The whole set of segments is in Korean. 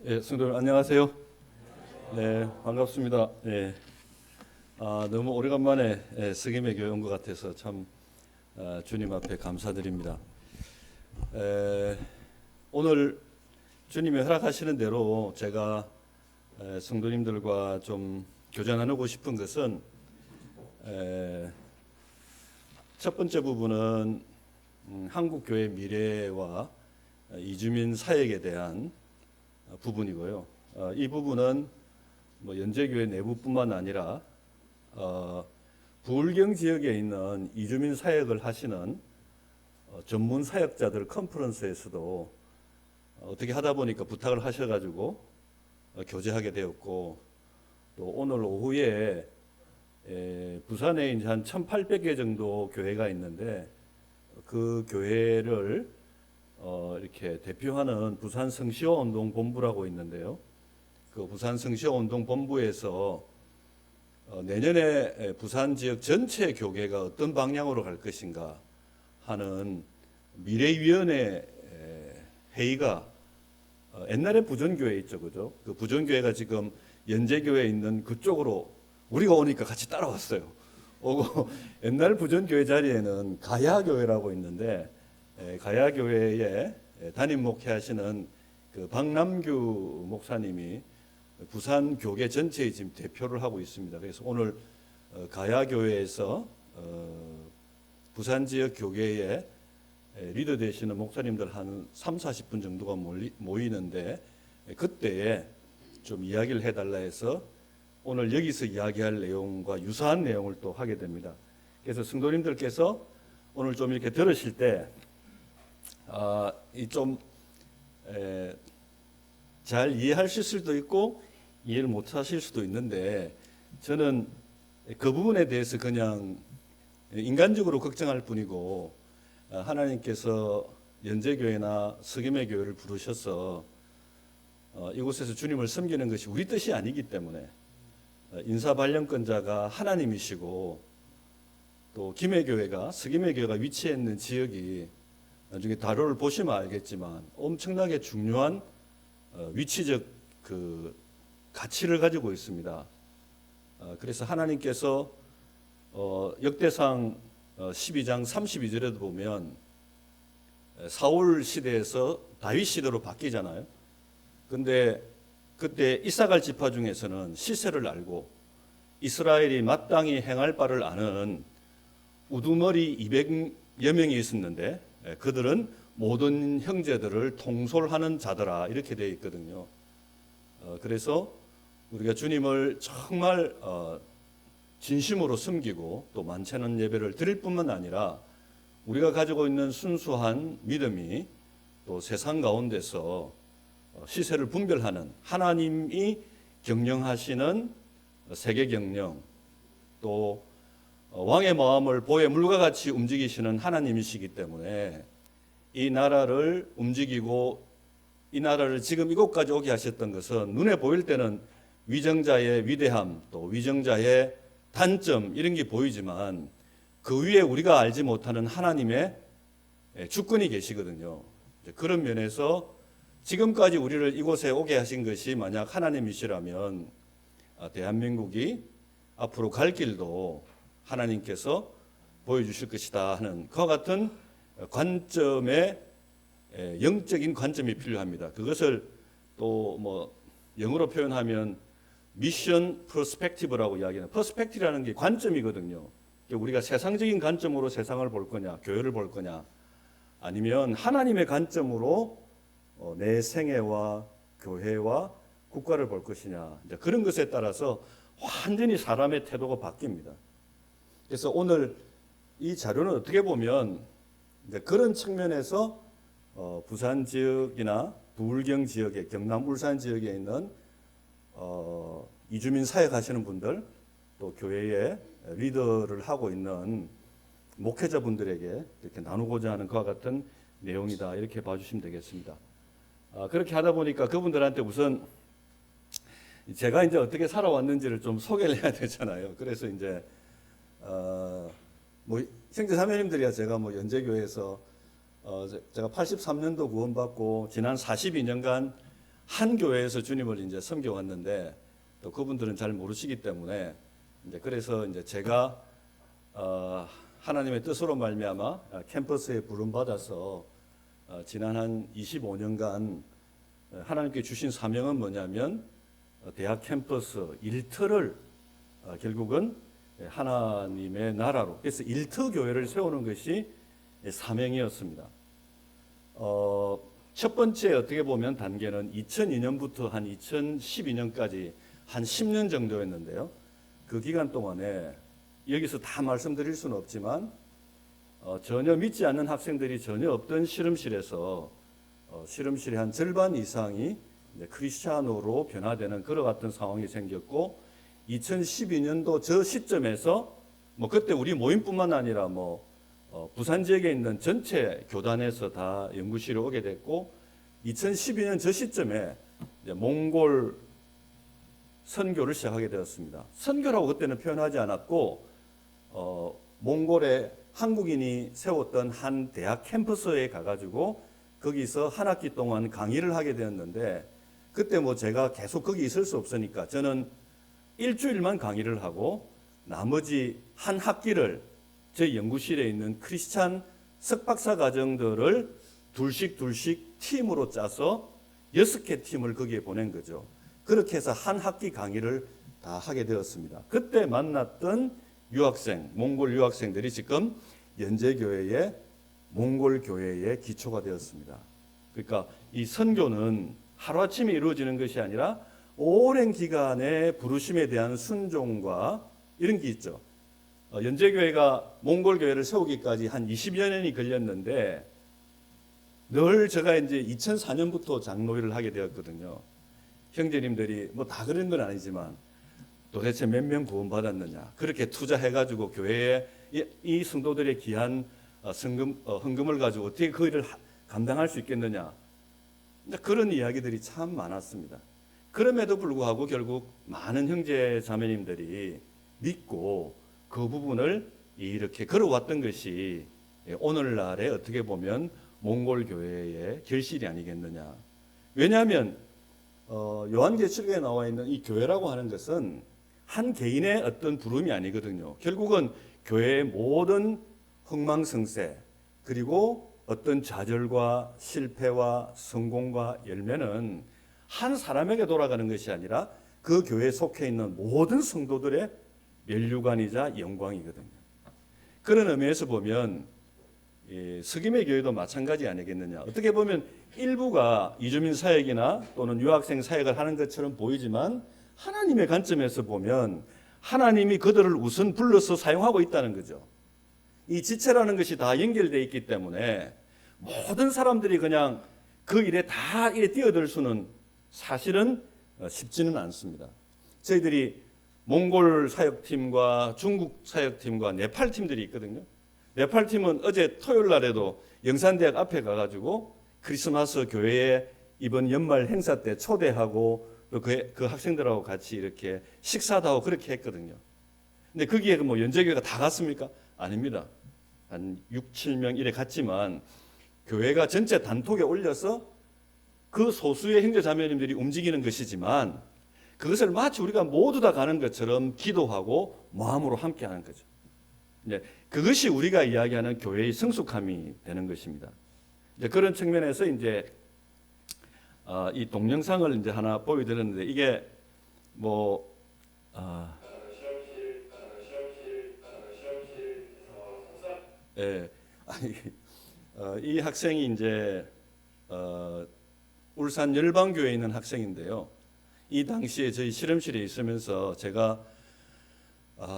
예, 성도님 안녕하세요. 네, 반갑습니다. 예, 너무 오래간만에 스김의 교회 온 것 같아서 참 주님 앞에 감사드립니다. 에, 오늘 주님이 허락하시는 대로 제가 성도님들과 좀 교제 나누고 싶은 것은 첫 번째 부분은 한국 교회 미래와 이주민 사역에 대한 부분이고요. 이 부분은 뭐 연제교회 내부뿐만 아니라 부울경 지역에 있는 이주민 사역을 하시는 전문 사역자들 컨퍼런스에서도 어떻게 하다 보니까 부탁을 하셔가지고 교제하게 되었고, 또 오늘 오후에 부산에 이제 한 1,800개 정도 교회가 있는데 그 교회를 이렇게 대표하는 부산 성시호 운동 본부라고 있는데요. 그 부산 성시호 운동 본부에서 내년에 부산 지역 전체 교계가 어떤 방향으로 갈 것인가 하는 미래위원회 회의가 옛날에 부전교회 있죠, 그죠? 그 부전교회가 지금 연제교회에 있는 그쪽으로 우리가 오니까 같이 따라왔어요. 오고 옛날 부전교회 자리에는 가야교회라고 있는데 가야교회에 담임 목회하시는 그 박남규 목사님이 부산 교계 전체의 지금 대표를 하고 있습니다. 그래서 오늘 가야교회에서 부산 지역 교계에 리더 되시는 목사님들 한 3, 40분 정도가 모이는데 그때에 좀 이야기를 해달라 해서 오늘 여기서 이야기할 내용과 유사한 내용을 또 하게 됩니다. 그래서 성도님들께서 오늘 좀 이렇게 들으실 때 좀 잘 이해하실 수도 있고 이해를 못 하실 수도 있는데 저는 그 부분에 대해서 그냥 인간적으로 걱정할 뿐이고 하나님께서 연제교회나 스김의 교회를 부르셔서 이곳에서 주님을 섬기는 것이 우리 뜻이 아니기 때문에 인사발령권자가 하나님이시고 또 김해교회가 스김의 교회가 위치해 있는 지역이 나중에 다루를 보시면 알겠지만 엄청나게 중요한 위치적 그 가치를 가지고 있습니다. 그래서 하나님께서 역대상 12장 32절에도 보면 사울 시대에서 다윗 시대로 바뀌잖아요. 근데 그때 이사갈 지파 중에서는 시세를 알고 이스라엘이 마땅히 행할 바를 아는 우두머리 200여 명이 있었는데 그들은 모든 형제들을 통솔하는 자더라 이렇게 되어 있거든요. 그래서 우리가 주님을 정말 진심으로 섬기고 또 많지않은 예배를 드릴 뿐만 아니라 우리가 가지고 있는 순수한 믿음이 또 세상 가운데서 시세를 분별하는 하나님이 경영하시는 세계 경영, 또 왕의 마음을 보의 물과 같이 움직이시는 하나님이시기 때문에 이 나라를 움직이고 이 나라를 지금 이곳까지 오게 하셨던 것은 눈에 보일 때는 위정자의 위대함, 또 위정자의 단점 이런 게 보이지만 그 위에 우리가 알지 못하는 하나님의 주권이 계시거든요. 그런 면에서 지금까지 우리를 이곳에 오게 하신 것이 만약 하나님이시라면 대한민국이 앞으로 갈 길도 하나님께서 보여주실 것이다 하는 그와 같은 관점의 영적인 관점이 필요합니다. 그것을 또 뭐 영어로 표현하면 미션 퍼스펙티브라고 이야기하는 퍼스펙티브라는 게 관점이거든요. 우리가 세상적인 관점으로 세상을 볼 거냐, 교회를 볼 거냐, 아니면 하나님의 관점으로 내 생애와 교회와 국가를 볼 것이냐, 이제 그런 것에 따라서 완전히 사람의 태도가 바뀝니다. 그래서 오늘 이 자료는 어떻게 보면 이제 그런 측면에서 부산 지역이나 부울경 지역에 경남 울산 지역에 있는 이주민 사역하시는 분들 또 교회에 리더를 하고 있는 목회자분들에게 이렇게 나누고자 하는 그와 같은 내용이다 이렇게 봐주시면 되겠습니다. 그렇게 하다 보니까 그분들한테 우선 제가 이제 어떻게 살아왔는지를 좀 소개를 해야 되잖아요. 그래서 이제 뭐 형제 자매님들이야 제가 뭐 연제교회에서 제가 83년도 구원받고 지난 42년간 한 교회에서 주님을 이제 섬겨왔는데 또 그분들은 잘 모르시기 때문에 이제 그래서 이제 제가 하나님의 뜻으로 말미암아 캠퍼스에 부름 받아서 지난 한 25년간 하나님께 주신 사명은 뭐냐면 대학 캠퍼스 일터를 결국은 하나님의 나라로, 그래서 일터 교회를 세우는 것이 사명이었습니다. 첫 번째 어떻게 보면 단계는 2002년부터 한 2012년까지 한 10년 정도였는데요. 그 기간 동안에 여기서 다 말씀드릴 수는 없지만 전혀 믿지 않는 학생들이 전혀 없던 실험실에서 실험실의 한 절반 이상이 크리스찬으로 변화되는 그런 같은 상황이 생겼고 2012년도 저 시점에서 뭐 그때 우리 모임뿐만 아니라 부산 지역에 있는 전체 교단에서 다 연구실에 오게 됐고 2012년 저 시점에 이제 몽골 선교를 시작하게 되었습니다. 선교라고 그때는 표현하지 않았고 몽골에 한국인이 세웠던 한 대학 캠퍼스에 가가지고 거기서 한 학기 동안 강의를 하게 되었는데 그때 제가 계속 거기 있을 수 없으니까 저는 일주일만 강의를 하고 나머지 한 학기를 저희 연구실에 있는 크리스찬 석박사 과정들을 둘씩 팀으로 짜서 6개 팀을 거기에 보낸 거죠. 그렇게 해서 한 학기 강의를 다 하게 되었습니다. 그때 만났던 유학생, 몽골 유학생들이 지금 연제교회의 몽골 교회의 기초가 되었습니다. 그러니까 이 선교는 하루아침에 이루어지는 것이 아니라 오랜 기간의 부르심에 대한 순종과 이런 게 있죠. 연제교회가 몽골 교회를 세우기까지 한 20여 년이 걸렸는데 늘 제가 이제 2004년부터 장로일을 하게 되었거든요. 형제님들이 다 그런 건 아니지만 도대체 몇 명 구원받았느냐. 그렇게 투자해가지고 교회에 이 성도들의 귀한 헌금을 가지고 어떻게 그 일을 감당할 수 있겠느냐. 그런 이야기들이 참 많았습니다. 그럼에도 불구하고 결국 많은 형제 자매님들이 믿고 그 부분을 이렇게 걸어왔던 것이 오늘날에 어떻게 보면 몽골 교회의 결실이 아니겠느냐. 왜냐하면 요한계시록에 나와 있는 이 교회라고 하는 것은 한 개인의 어떤 부름이 아니거든요. 결국은 교회의 모든 흥망성쇠 그리고 어떤 좌절과 실패와 성공과 열매는 한 사람에게 돌아가는 것이 아니라 그 교회에 속해 있는 모든 성도들의 면류관이자 영광이거든요. 그런 의미에서 보면 석임의 교회도 마찬가지 아니겠느냐. 어떻게 보면 일부가 이주민 사역이나 또는 유학생 사역을 하는 것처럼 보이지만 하나님의 관점에서 보면 하나님이 그들을 우선 불러서 사용하고 있다는 거죠. 이 지체라는 것이 다 연결되어 있기 때문에 모든 사람들이 그냥 그 일에 다 뛰어들 수는 사실은 쉽지는 않습니다. 저희들이 몽골 사역팀과 중국 사역팀과 네팔 팀들이 있거든요. 네팔 팀은 어제 토요일 날에도 영산대학 앞에 가가지고 크리스마스 교회에 이번 연말 행사 때 초대하고 또 그 학생들하고 같이 이렇게 식사도 하고 그렇게 했거든요. 근데 거기에 연제교회가 다 갔습니까? 아닙니다. 한 6, 7명 이래 갔지만 교회가 전체 단톡에 올려서 그 소수의 형제 자매님들이 움직이는 것이지만 그것을 마치 우리가 모두 다 가는 것처럼 기도하고 마음으로 함께 하는 거죠. 이제 그것이 우리가 이야기하는 교회의 성숙함이 되는 것입니다. 이제 그런 측면에서 이제 이 동영상을 이제 하나 보여드렸는데 이게 이 학생이 이제 울산 열방교회에 있는 학생인데요. 이 당시에 저희 실험실에 있으면서 제가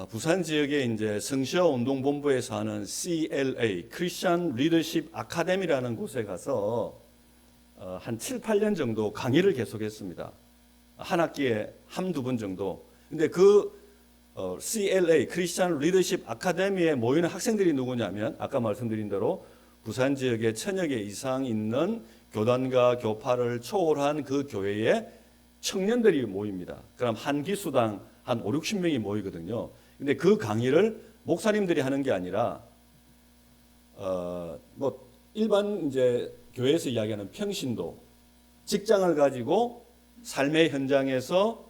부산 지역에 이제 성시화 운동본부에서 하는 CLA 크리스천 리더십 아카데미라는 곳에 가서 한 7, 8년 정도 강의를 계속했습니다. 한 학기에 한두 번 정도. 근데 그 CLA 크리스천 리더십 아카데미에 모이는 학생들이 누구냐면 아까 말씀드린 대로 부산 지역에 1000여 개 이상 있는 교단과 교파를 초월한 그 교회에 청년들이 모입니다. 그럼 한 기수당 한 5, 60명이 모이거든요. 근데 그 강의를 목사님들이 하는 게 아니라 일반 이제 교회에서 이야기하는 평신도 직장을 가지고 삶의 현장에서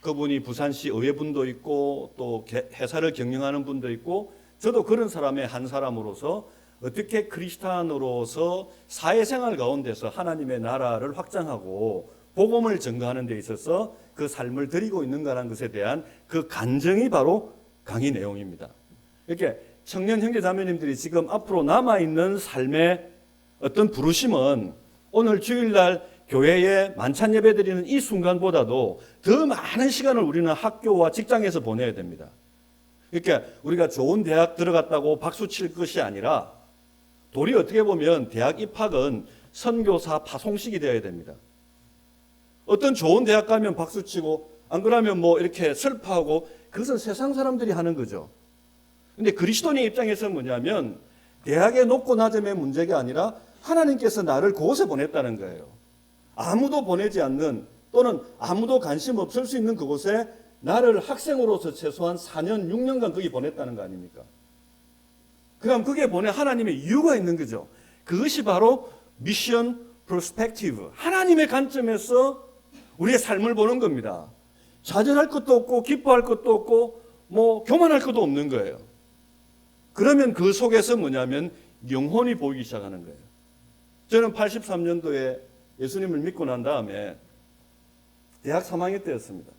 그분이 부산시 의회분도 있고 또 회사를 경영하는 분도 있고 저도 그런 사람의 한 사람으로서 어떻게 크리스찬으로서 사회생활 가운데서 하나님의 나라를 확장하고 복음을 전가하는 데 있어서 그 삶을 드리고 있는가라는 것에 대한 그 간증이 바로 강의 내용입니다. 이렇게 청년 형제 자매님들이 지금 앞으로 남아있는 삶의 어떤 부르심은 오늘 주일날 교회에 만찬 예배 드리는 이 순간보다도 더 많은 시간을 우리는 학교와 직장에서 보내야 됩니다. 그러니까 우리가 좋은 대학 들어갔다고 박수 칠 것이 아니라 도리 어떻게 보면 대학 입학은 선교사 파송식이 되어야 됩니다. 어떤 좋은 대학 가면 박수 치고 안 그러면 뭐 이렇게 슬퍼하고 그것은 세상 사람들이 하는 거죠. 근데 그리스도인의 입장에서는 뭐냐면 대학의 높고 낮음의 문제가 아니라 하나님께서 나를 그곳에 보냈다는 거예요. 아무도 보내지 않는 또는 아무도 관심 없을 수 있는 그곳에 나를 학생으로서 최소한 4년, 6년간 거기 보냈다는 거 아닙니까? 그럼 그게 하나님의 이유가 있는 거죠. 그것이 바로 미션 퍼스펙티브. 하나님의 관점에서 우리의 삶을 보는 겁니다. 좌절할 것도 없고 기뻐할 것도 없고 뭐 교만할 것도 없는 거예요. 그러면 그 속에서 뭐냐면 영혼이 보이기 시작하는 거예요. 저는 83년도에 예수님을 믿고 난 다음에 대학 3학년 때였습니다.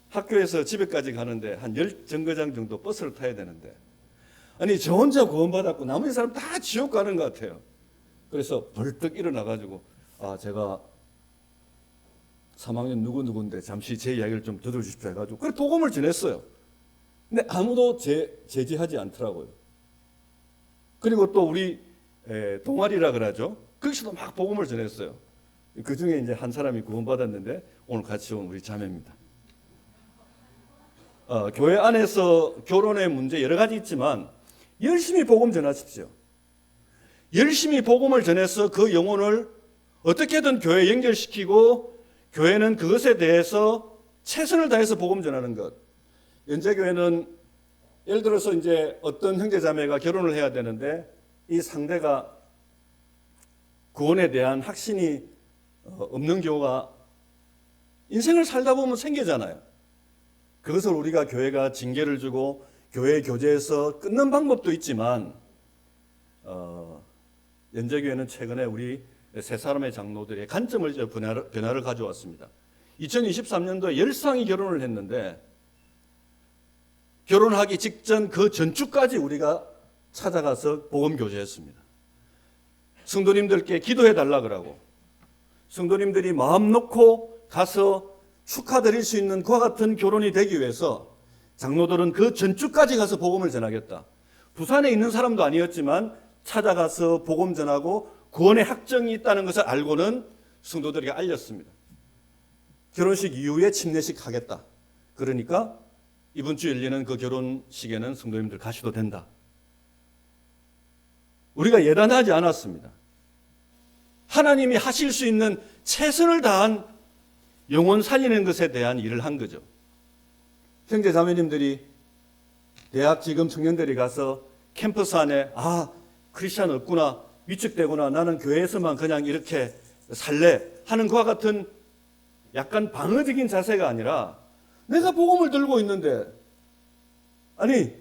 학교에서 집에까지 가는데 한 10정거장 정도 버스를 타야 되는데 아니 저 혼자 구원받았고 나머지 사람 다 지옥 가는 것 같아요. 그래서 벌떡 일어나가지고 제가 3학년 누구인데 잠시 제 이야기를 좀 들어주십시오 해가지고 그래 복음을 전했어요. 근데 아무도 제지하지 않더라고요. 그리고 또 우리 동아리라 그러죠. 거기서도 막 복음을 전했어요. 그 중에 이제 한 사람이 구원받았는데 오늘 같이 온 우리 자매입니다. 교회 안에서 결혼의 문제 여러 가지 있지만 열심히 복음 전하십시오. 열심히 복음을 전해서 그 영혼을 어떻게든 교회에 연결시키고 교회는 그것에 대해서 최선을 다해서 복음 전하는 것. 연재교회는 예를 들어서 이제 어떤 형제자매가 결혼을 해야 되는데 이 상대가 구원에 대한 확신이 없는 경우가 인생을 살다 보면 생기잖아요. 그것을 우리가 교회가 징계를 주고 교회 교제에서 끊는 방법도 있지만 연재교회는 최근에 우리 세 사람의 장로들의 관점을 변화를 가져왔습니다. 2023년도에 10쌍이 결혼을 했는데 결혼하기 직전 그 전주까지 우리가 찾아가서 복음 교제했습니다. 성도님들께 기도해 달라 그러고 성도님들이 마음 놓고 가서 축하드릴 수 있는 그와 같은 결혼이 되기 위해서 장로들은 그 전주까지 가서 복음을 전하겠다. 부산에 있는 사람도 아니었지만 찾아가서 복음 전하고 구원의 확정이 있다는 것을 알고는 성도들에게 알렸습니다. 결혼식 이후에 침례식 하겠다. 그러니까 이번 주 열리는 그 결혼식에는 성도님들 가셔도 된다. 우리가 예단하지 않았습니다. 하나님이 하실 수 있는 최선을 다한 영혼 살리는 것에 대한 일을 한 거죠. 형제 자매님들이 대학 지금 청년들이 가서 캠퍼스 안에 크리스찬 없구나 위축되구나 나는 교회에서만 그냥 이렇게 살래 하는 것과 같은 약간 방어적인 자세가 아니라 내가 복음을 들고 있는데 아니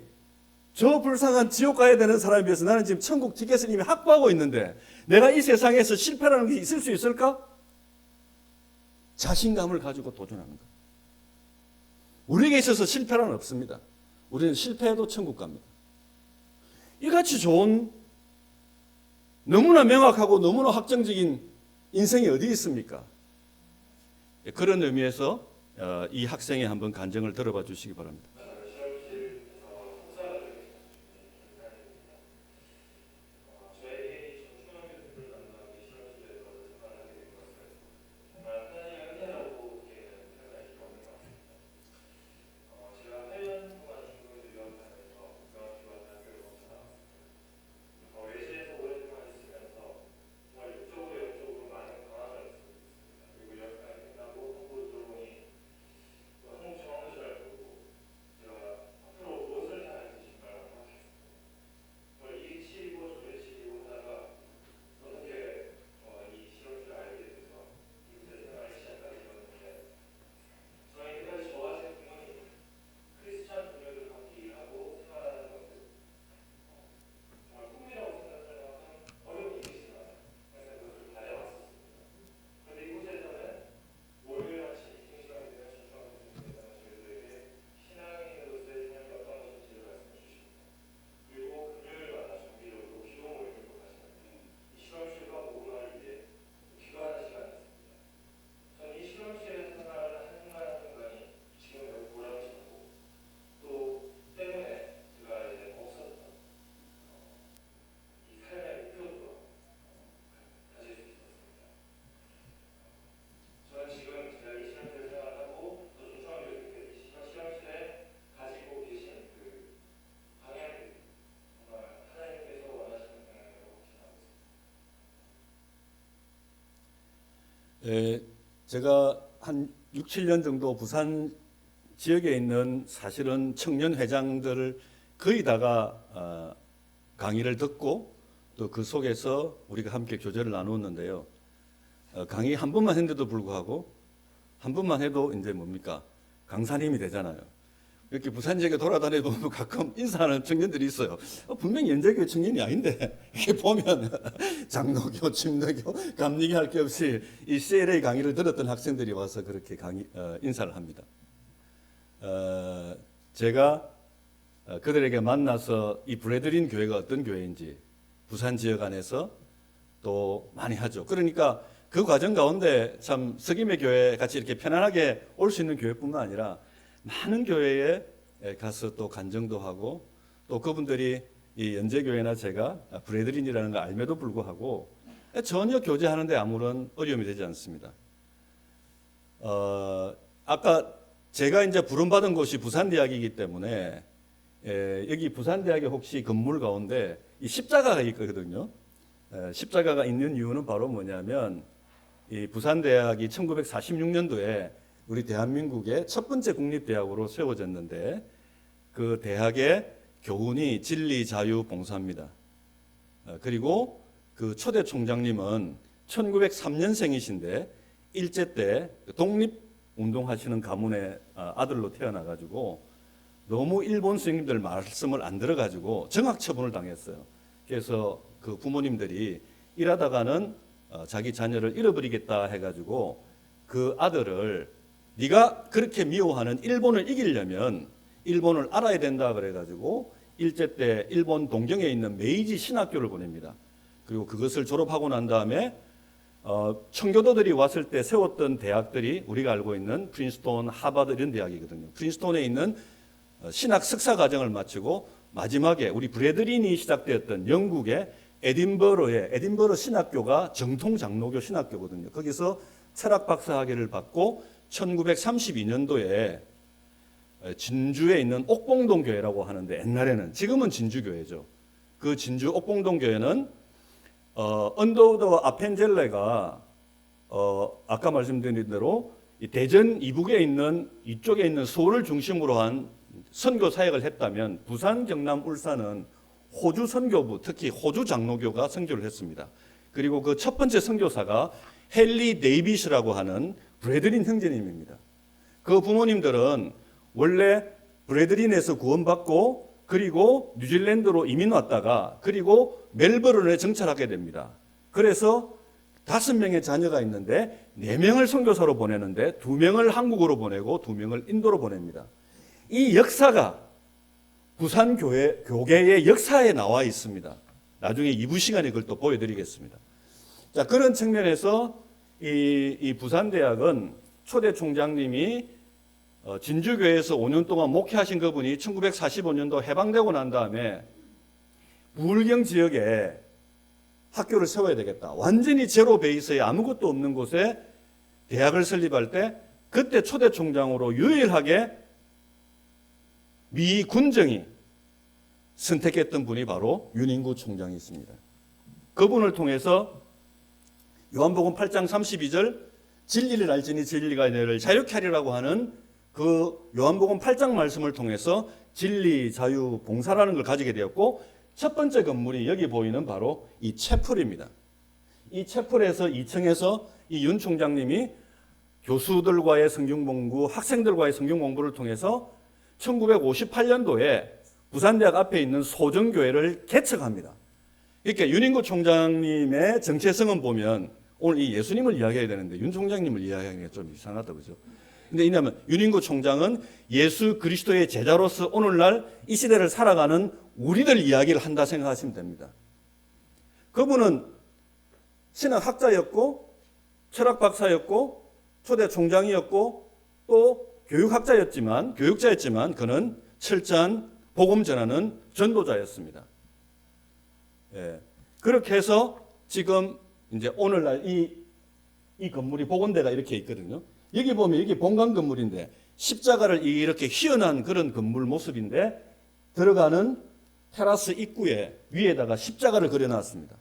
저 불쌍한 지옥 가야 되는 사람에 비해서 나는 지금 천국 티켓을 이미 확보하고 있는데 내가 이 세상에서 실패라는 게 있을 수 있을까? 자신감을 가지고 도전하는 것. 우리에게 있어서 실패란 없습니다. 우리는 실패해도 천국 갑니다. 이같이 좋은 너무나 명확하고 너무나 확정적인 인생이 어디 있습니까? 그런 의미에서 이 학생의 한번 간증을 들어봐 주시기 바랍니다. 제가 한 6, 7년 정도 부산 지역에 있는 사실은 청년 회장들을 거의 다가 강의를 듣고 또 그 속에서 우리가 함께 교제를 나누었는데요. 강의 한 번만 했는데도 불구하고 한 번만 해도 이제 뭡니까? 강사님이 되잖아요. 이렇게 부산 지역에 돌아다니다 보면 가끔 인사하는 청년들이 있어요. 분명히 연제교회 청년이 아닌데 이렇게 보면 장로교, 침례교, 감리교 할 게 없이 이 CLA 강의를 들었던 학생들이 와서 그렇게 인사를 합니다. 제가 그들에게 만나서 이 브레드린 교회가 어떤 교회인지 부산 지역 안에서 또 많이 하죠. 그러니까 그 과정 가운데 참 석임의 교회 같이 이렇게 편안하게 올 수 있는 교회뿐만 아니라 많은 교회에 가서 또 간증도 하고 또 그분들이 이 연제교회나 제가 브레드린이라는 걸 알매도 불구하고 전혀 교제하는데 아무런 어려움이 되지 않습니다. 아까 제가 이제 부름받은 곳이 부산대학이기 때문에 여기 부산대학에 혹시 건물 가운데 이 십자가가 있거든요. 십자가가 있는 이유는 바로 뭐냐면 이 부산대학이 1946년도에 우리 대한민국의 첫 번째 국립대학으로 세워졌는데 그 대학의 교훈이 진리, 자유, 봉사입니다. 그리고 그 초대 총장님은 1903년생이신데 일제 때 독립운동하시는 가문의 아들로 태어나가지고 너무 일본 스님들 말씀을 안 들어가지고 정학처분을 당했어요. 그래서 그 부모님들이 일하다가는 자기 자녀를 잃어버리겠다 해가지고 그 아들을 네가 그렇게 미워하는 일본을 이기려면 일본을 알아야 된다 그래가지고 일제 때 일본 동경에 있는 메이지 신학교를 보냅니다. 그리고 그것을 졸업하고 난 다음에 청교도들이 왔을 때 세웠던 대학들이 우리가 알고 있는 프린스톤, 하버드 이런 대학이거든요. 프린스톤에 있는 신학 석사 과정을 마치고 마지막에 우리 브래드린이 시작되었던 영국의 에딘버러의 에딘버러 신학교가 정통 장로교 신학교거든요. 거기서 철학 박사 학위를 받고 1932년도에 진주에 있는 옥봉동 교회라고 하는데 옛날에는 지금은 진주교회죠. 그 진주 옥봉동 교회는 언더우드 아펜젤레가 아까 말씀드린 대로 이 대전 이북에 있는 이쪽에 있는 서울을 중심으로 한 선교 사역을 했다면 부산, 경남, 울산은 호주 선교부, 특히 호주 장로교가 선교를 했습니다. 그리고 그 첫 번째 선교사가 헨리 데이빗이라고 하는 브래드린 형제님입니다. 그 부모님들은 원래 브래드린에서 구원받고 그리고 뉴질랜드로 이민 왔다가 그리고 멜버른에 정착하게 됩니다. 그래서 5명의 자녀가 있는데 4명을 선교사로 보내는데 2명을 한국으로 보내고 2명을 인도로 보냅니다. 이 역사가 부산 교계의 역사에 나와 있습니다. 나중에 2부 시간에 그걸 또 보여드리겠습니다. 자, 그런 측면에서 이 부산대학은 초대 총장님이 진주교회에서 5년 동안 목회하신 그분이 1945년도 해방되고 난 다음에 부울경 지역에 학교를 세워야 되겠다. 완전히 제로 베이스에 아무것도 없는 곳에 대학을 설립할 때 그때 초대 총장으로 유일하게 미 군정이 선택했던 분이 바로 윤인구 총장이 있습니다. 그분을 통해서 요한복음 8장 32절 진리를 알지니 진리가 너희를 자유케 하리라고 하는 그 요한복음 8장 말씀을 통해서 진리, 자유, 봉사라는 걸 가지게 되었고 첫 번째 건물이 여기 보이는 바로 이 채플입니다. 이 채플에서 2층에서 이 윤 총장님이 교수들과의 성경 공부, 학생들과의 성경 공부를 통해서 1958년도에 부산대학 앞에 있는 소정교회를 개척합니다. 이렇게 윤인구 총장님의 정체성은 보면 오늘 이 예수님을 이야기해야 되는데 윤 총장님을 이야기하기가 좀 이상하다 그죠? 근데 왜냐하면 윤인구 총장은 예수 그리스도의 제자로서 오늘날 이 시대를 살아가는 우리들 이야기를 한다 생각하시면 됩니다. 그분은 신학학자였고 철학 박사였고 초대 총장이었고 또 교육자였지만 그는 철저한 복음 전하는 전도자였습니다. 예. 그렇게 해서 지금 이제 오늘날 이 건물이 복원대가 이렇게 있거든요. 여기 보면 여기 본관 건물인데 십자가를 이렇게 휘어난 그런 건물 모습인데 들어가는 테라스 입구에 위에다가 십자가를 그려놨습니다.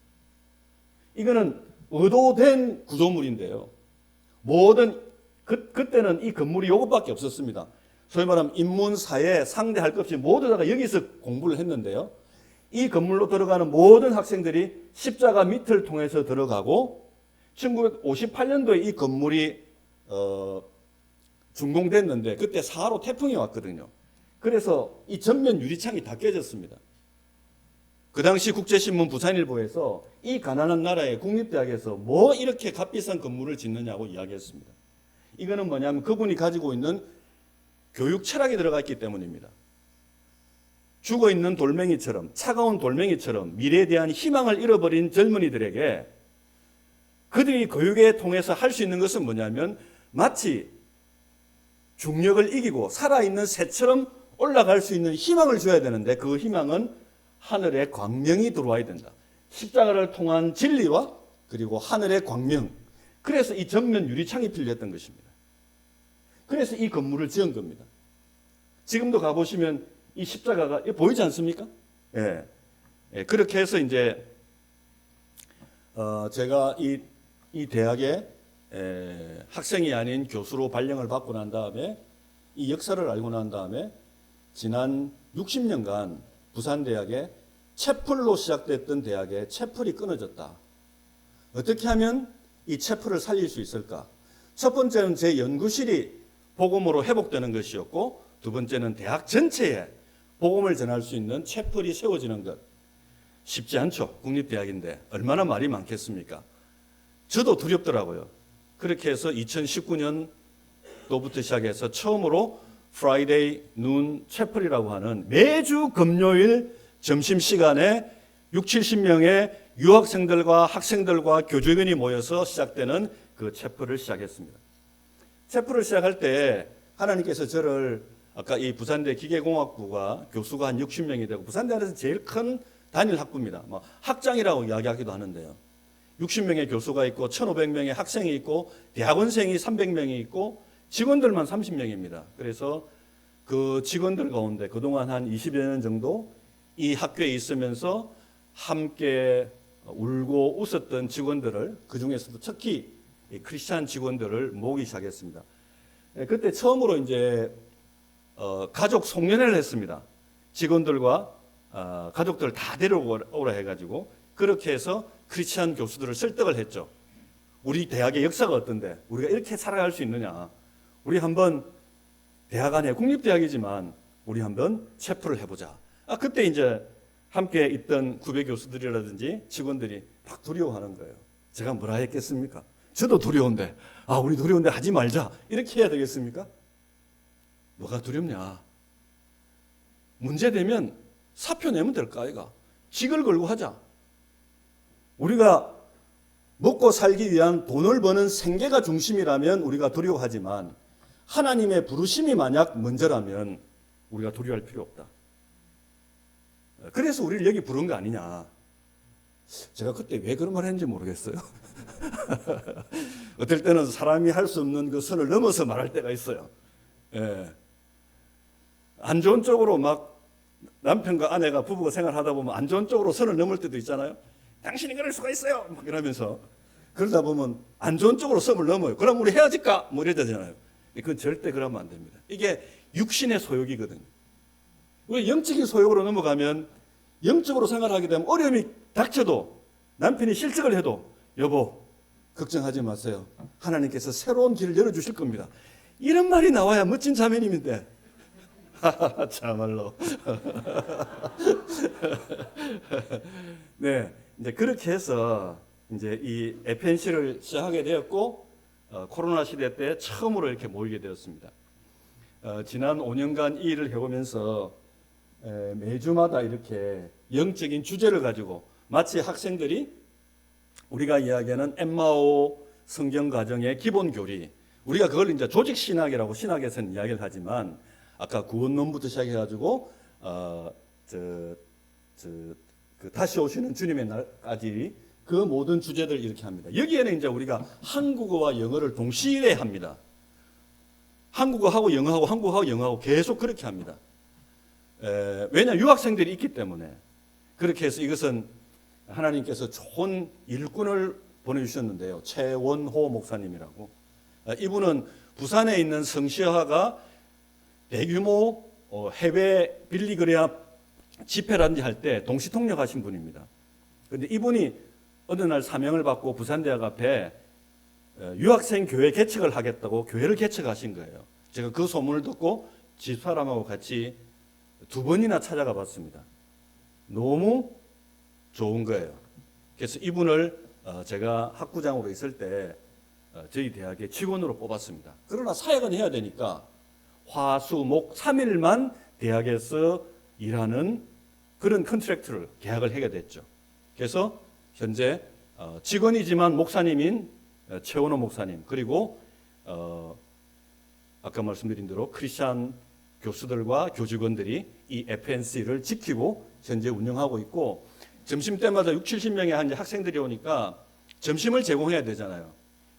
이거는 의도된 구조물인데요. 모든 그때는 이 건물이 이것밖에 없었습니다. 소위 말하면 인문사에 상대할 것 없이 모두 다가 여기서 공부를 했는데요. 이 건물로 들어가는 모든 학생들이 십자가 밑을 통해서 들어가고 1958년도에 이 건물이 준공됐는데 그때 4로 태풍이 왔거든요. 그래서 이 전면 유리창이 다 깨졌습니다. 그 당시 국제신문 부산일보에서 이 가난한 나라의 국립대학에서 뭐 이렇게 값비싼 건물을 짓느냐고 이야기했습니다. 이거는 뭐냐면 그분이 가지고 있는 교육 철학이 들어가 있기 때문입니다. 죽어있는 돌멩이처럼, 차가운 돌멩이처럼 미래에 대한 희망을 잃어버린 젊은이들에게 그들이 교육에 통해서 할 수 있는 것은 뭐냐면 마치 중력을 이기고 살아있는 새처럼 올라갈 수 있는 희망을 줘야 되는데 그 희망은 하늘의 광명이 들어와야 된다. 십자가를 통한 진리와 그리고 하늘의 광명. 그래서 이 전면 유리창이 필요했던 것입니다. 그래서 이 건물을 지은 겁니다. 지금도 가보시면 이 십자가가 보이지 않습니까? 예. 예. 그렇게 해서 이제 제가 이 대학에 학생이 아닌 교수로 발령을 받고 난 다음에 이 역사를 알고 난 다음에 지난 60년간 부산대학에 채플로 시작됐던 대학에 채플이 끊어졌다. 어떻게 하면 이 채플을 살릴 수 있을까? 첫 번째는 제 연구실이 복음으로 회복되는 것이었고 두 번째는 대학 전체에 복음을 전할 수 있는 채플이 세워지는 것. 쉽지 않죠. 국립대학인데 얼마나 말이 많겠습니까? 저도 두렵더라고요. 그렇게 해서 2019년도부터 시작해서 처음으로 프라이데이 눈 채플이라고 하는 매주 금요일 점심시간에 60-70명의 유학생들과 학생들과 교직원이 모여서 시작되는 그 채플을 시작했습니다. 채플을 시작할 때 하나님께서 저를 아까 이 부산대 기계공학부가 교수가 한 60명이 되고 부산대 안에서 제일 큰 단일 학부입니다. 뭐 학장이라고 이야기하기도 하는데요. 60명의 교수가 있고 1,500명의 학생이 있고 대학원생이 300명이 있고 직원들만 30명입니다. 그래서 그 직원들 가운데 그동안 한 20여 년 정도 이 학교에 있으면서 함께 울고 웃었던 직원들을 그중에서도 특히 크리스찬 직원들을 모으기 시작했습니다. 그때 처음으로 이제 가족 송년회를 했습니다. 직원들과 가족들 다 데려오라 해가지고 그렇게 해서 크리스찬 교수들을 설득을 했죠. 우리 대학의 역사가 어떤데 우리가 이렇게 살아갈 수 있느냐. 우리 한번 대학 안에 국립대학이지만 우리 한번 체프를 해보자. 그때 이제 함께 있던 구배 교수들이라든지 직원들이 막 두려워하는 거예요. 제가 뭐라 했겠습니까? 저도 두려운데 우리 두려운데 하지 말자. 이렇게 해야 되겠습니까? 뭐가 두렵냐. 문제 되면 사표 내면 될까 아이가. 직을 걸고 하자. 우리가 먹고 살기 위한 돈을 버는 생계가 중심이라면 우리가 두려워하지만 하나님의 부르심이 만약 먼저라면 우리가 두려워할 필요 없다. 그래서 우리를 여기 부른 거 아니냐. 제가 그때 왜 그런 말 했는지 모르겠어요. 어떨 때는 사람이 할 수 없는 그 선을 넘어서 말할 때가 있어요. 예. 안 좋은 쪽으로 막 남편과 아내가 부부가 생활하다 보면 안 좋은 쪽으로 선을 넘을 때도 있잖아요. 당신이 그럴 수가 있어요. 막 이러면서 그러다 보면 안 좋은 쪽으로 선을 넘어요. 그럼 우리 헤어질까? 뭐 이래야 되잖아요. 그건 절대 그러면 안 됩니다. 이게 육신의 소욕이거든요. 우리 영적인 소욕으로 넘어가면 영적으로 생활하게 되면 어려움이 닥쳐도 남편이 실직을 해도 여보 걱정하지 마세요. 하나님께서 새로운 길을 열어주실 겁니다. 이런 말이 나와야 멋진 자매님인데 참말로 네, 이제 그렇게 해서 이제 이 FNC를 시작하게 되었고 코로나 시대 때 처음으로 이렇게 모이게 되었습니다. 지난 5년간 이 일을 해오면서 매주마다 이렇게 영적인 주제를 가지고 마치 학생들이 우리가 이야기하는 엠마오 성경 가정의 기본 교리, 우리가 그걸 이제 조직 신학이라고 신학에서는 이야기를 하지만 아까 구원론부터 시작해가지고 그 다시 오시는 주님의 날까지 그 모든 주제들 이렇게 합니다. 여기에는 이제 우리가 한국어와 영어를 동시에 합니다. 한국어하고 영어하고 한국어하고 영어하고 계속 그렇게 합니다. 왜냐 유학생들이 있기 때문에 그렇게 해서 이것은 하나님께서 좋은 일꾼을 보내주셨는데요. 최원호 목사님이라고 이분은 부산에 있는 성시화가 대규모 해외 빌리그레아 집회라든지 할 때 동시 통역하신 분입니다. 그런데 이분이 어느 날 사명을 받고 부산대학 앞에 유학생 교회 개척을 하겠다고 교회를 개척하신 거예요. 제가 그 소문을 듣고 집사람하고 같이 2번이나 찾아가 봤습니다. 너무 좋은 거예요. 그래서 이분을 제가 학부장으로 있을 때 저희 대학의 직원으로 뽑았습니다. 그러나 사역은 해야 되니까 화, 수, 목 3일만 대학에서 일하는 그런 컨트랙트를 계약을 하게 됐죠. 그래서 현재 직원이지만 목사님인 최원호 목사님, 그리고 아까 말씀드린 대로 크리스찬 교수들과 교직원들이 이 FNC를 지키고 현재 운영하고 있고, 점심때마다 60-70명의 학생들이 오니까 점심을 제공해야 되잖아요.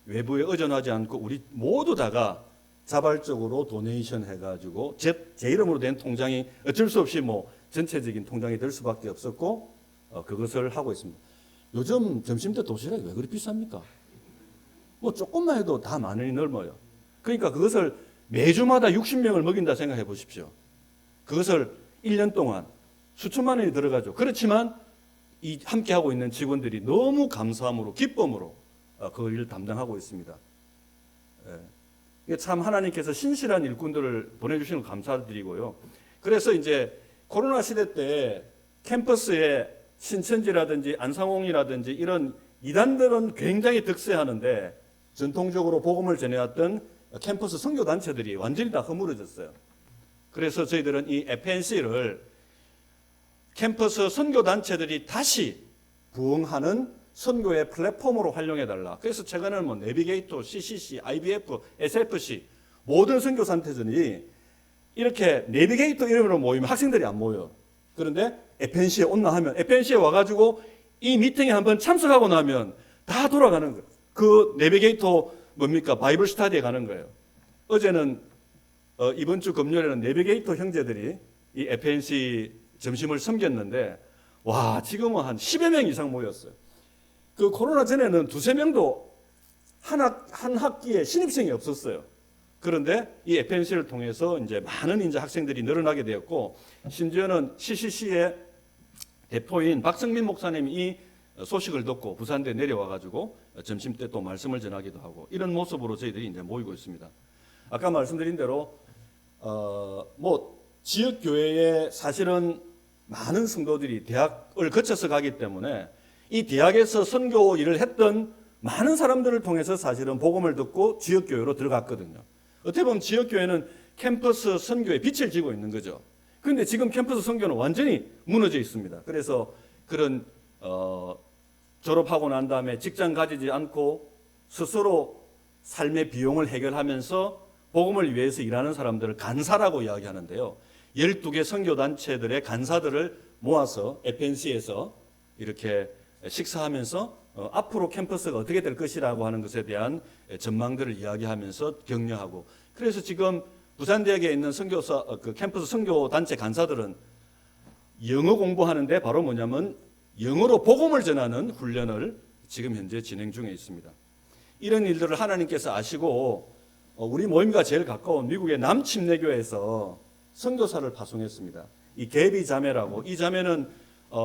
외부에 의존하지 않고 우리 모두 다가 자발적으로 도네이션 해가지고 제 이름으로 된 통장이 어쩔 수 없이 전체적인 통장이 될 수밖에 없었고, 그것을 하고 있습니다. 요즘 점심때 도시락이 왜 그리 비쌉니까? 조금만 해도 다 10,000원이 넘어요. 그러니까 그것을 매주마다 60명을 먹인다 생각해 보십시오. 그것을 1년 동안 수천만 원이 들어가죠. 그렇지만 이 함께하고 있는 직원들이 너무 감사함으로, 기쁨으로 그 일을 담당하고 있습니다. 예. 참 하나님께서 신실한 일꾼들을 보내주시는 거 감사드리고요. 그래서 이제 코로나 시대 때 캠퍼스에 신천지라든지 안상홍이라든지 이런 이단들은 굉장히 득세하는데, 전통적으로 복음을 전해왔던 캠퍼스 선교단체들이 완전히 다 허물어졌어요. 그래서 저희들은 이 FNC를 캠퍼스 선교단체들이 다시 부흥하는 선교의 플랫폼으로 활용해달라. 그래서 최근에는 내비게이터, CCC, IBF, SFC 모든 선교단체들이 이렇게 내비게이터 이름으로 모이면 학생들이 안 모여요. 그런데 FNC에 온나 하면 FNC에 와가지고 이 미팅에 한번 참석하고 나면 다 돌아가는 거예요. 그 내비게이터 바이블 스터디에 가는 거예요. 어제는 이번 주 금요일에는 내비게이터 형제들이 이 FNC 점심을 섬겼는데, 와, 지금은 한 10여 명 이상 모였어요. 그 코로나 전에는 2-3명도 한 학기에 신입생이 없었어요. 그런데 이 FNC를 통해서 이제 많은 이제 학생들이 늘어나게 되었고, 심지어는 CCC의 대표인 박성민 목사님이 이 소식을 듣고 부산대에 내려와가지고 점심 때 또 말씀을 전하기도 하고, 이런 모습으로 저희들이 이제 모이고 있습니다. 아까 말씀드린 대로 지역 교회에 사실은 많은 성도들이 대학을 거쳐서 가기 때문에 이 대학에서 선교 일을 했던 많은 사람들을 통해서 사실은 복음을 듣고 지역 교회로 들어갔거든요. 어떻게 보면 지역 교회는 캠퍼스 선교에 빛을 지고 있는 거죠. 그런데 지금 캠퍼스 선교는 완전히 무너져 있습니다. 그래서 그런 졸업하고 난 다음에 직장 가지지 않고 스스로 삶의 비용을 해결하면서 복음을 위해서 일하는 사람들을 간사라고 이야기하는데요. 12개 선교단체들의 간사들을 모아서 FNC에서 이렇게 식사하면서 앞으로 캠퍼스가 어떻게 될 것이라고 하는 것에 대한 전망들을 이야기하면서 격려하고, 그래서 지금 부산대학에 있는 캠퍼스 선교단체 간사들은 영어 공부하는데 바로 뭐냐면 영어로 복음을 전하는 훈련을 지금 현재 진행 중에 있습니다. 이런 일들을 하나님께서 아시고 우리 모임과 제일 가까운 미국의 남침례교회에서 선교사를 파송했습니다. 이 게비 자매라고, 이 자매는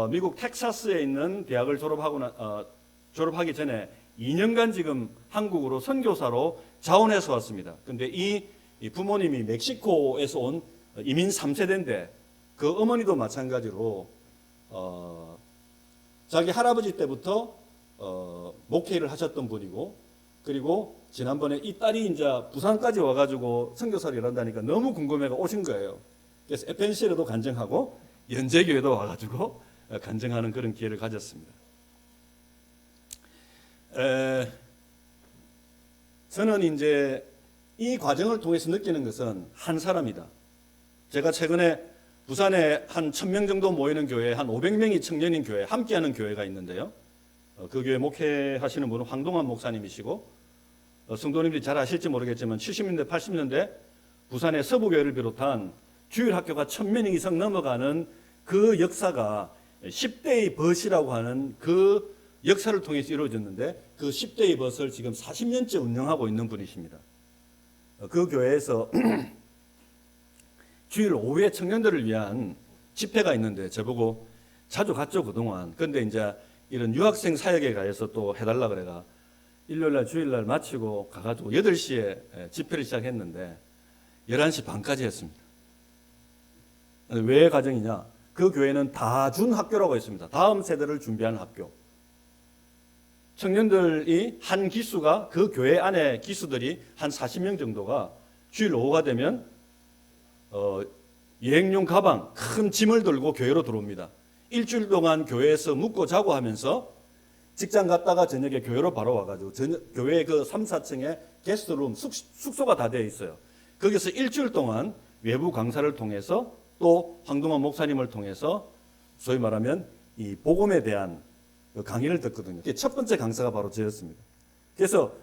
미국 텍사스에 있는 대학을 졸업하기 전에 2년간 지금 한국으로 선교사로 자원해서 왔습니다. 그런데 이 부모님이 멕시코에서 온 이민 3세대인데 그 어머니도 마찬가지로 자기 할아버지 때부터 목회를 하셨던 분이고, 그리고 지난번에 이 딸이 이제 부산까지 와가지고 선교사를 일한다니까 너무 궁금해가 오신 거예요. 그래서 FNC로도 간증하고 연제교회도 와가지고 간증하는 그런 기회를 가졌습니다. 저는 이제 이 과정을 통해서 느끼는 것은 한 사람이다. 제가 최근에 부산에 한 1,000명 정도 모이는 교회, 한 500명이 청년인 교회, 함께하는 교회가 있는데요. 그 교회 목회하시는 분은 황동환 목사님이시고, 성도님들이 잘 아실지 모르겠지만 70년대, 80년대 부산의 서부교회를 비롯한 주일학교가 1,000명 이상 넘어가는 그 역사가 10대의 벗이라고 하는 그 역사를 통해서 이루어졌는데, 그 10대의 벗을 지금 40년째 운영하고 있는 분이십니다. 그 교회에서 주일 오후에 청년들을 위한 집회가 있는데 저보고 자주 갔죠 그동안. 근데 이제 이런 유학생 사역에 가해서 또 해달라 그래가 일요일날 주일날 마치고 가가지고 8시에 집회를 시작했는데 11시 반까지 했습니다. 왜 가정이냐? 그 교회는 다준 학교라고 했습니다. 다음 세대를 준비하는 학교. 청년들이 한 기수가 그 교회 안에 기수들이 한 40명 정도가 주일 오후가 되면 여행용 가방 큰 짐을 들고 교회로 들어옵니다. 일주일 동안 교회에서 묵고 자고 하면서 직장 갔다가 저녁에 교회로 바로 와가지고 교회 그 3, 4층에 게스트룸 숙소가 다 되어 있어요. 거기서 일주일 동안 외부 강사를 통해서 또 황동환 목사님을 통해서 소위 말하면 이 복음에 대한 강의를 듣거든요. 첫 번째 강사가 바로 저였습니다. 그래서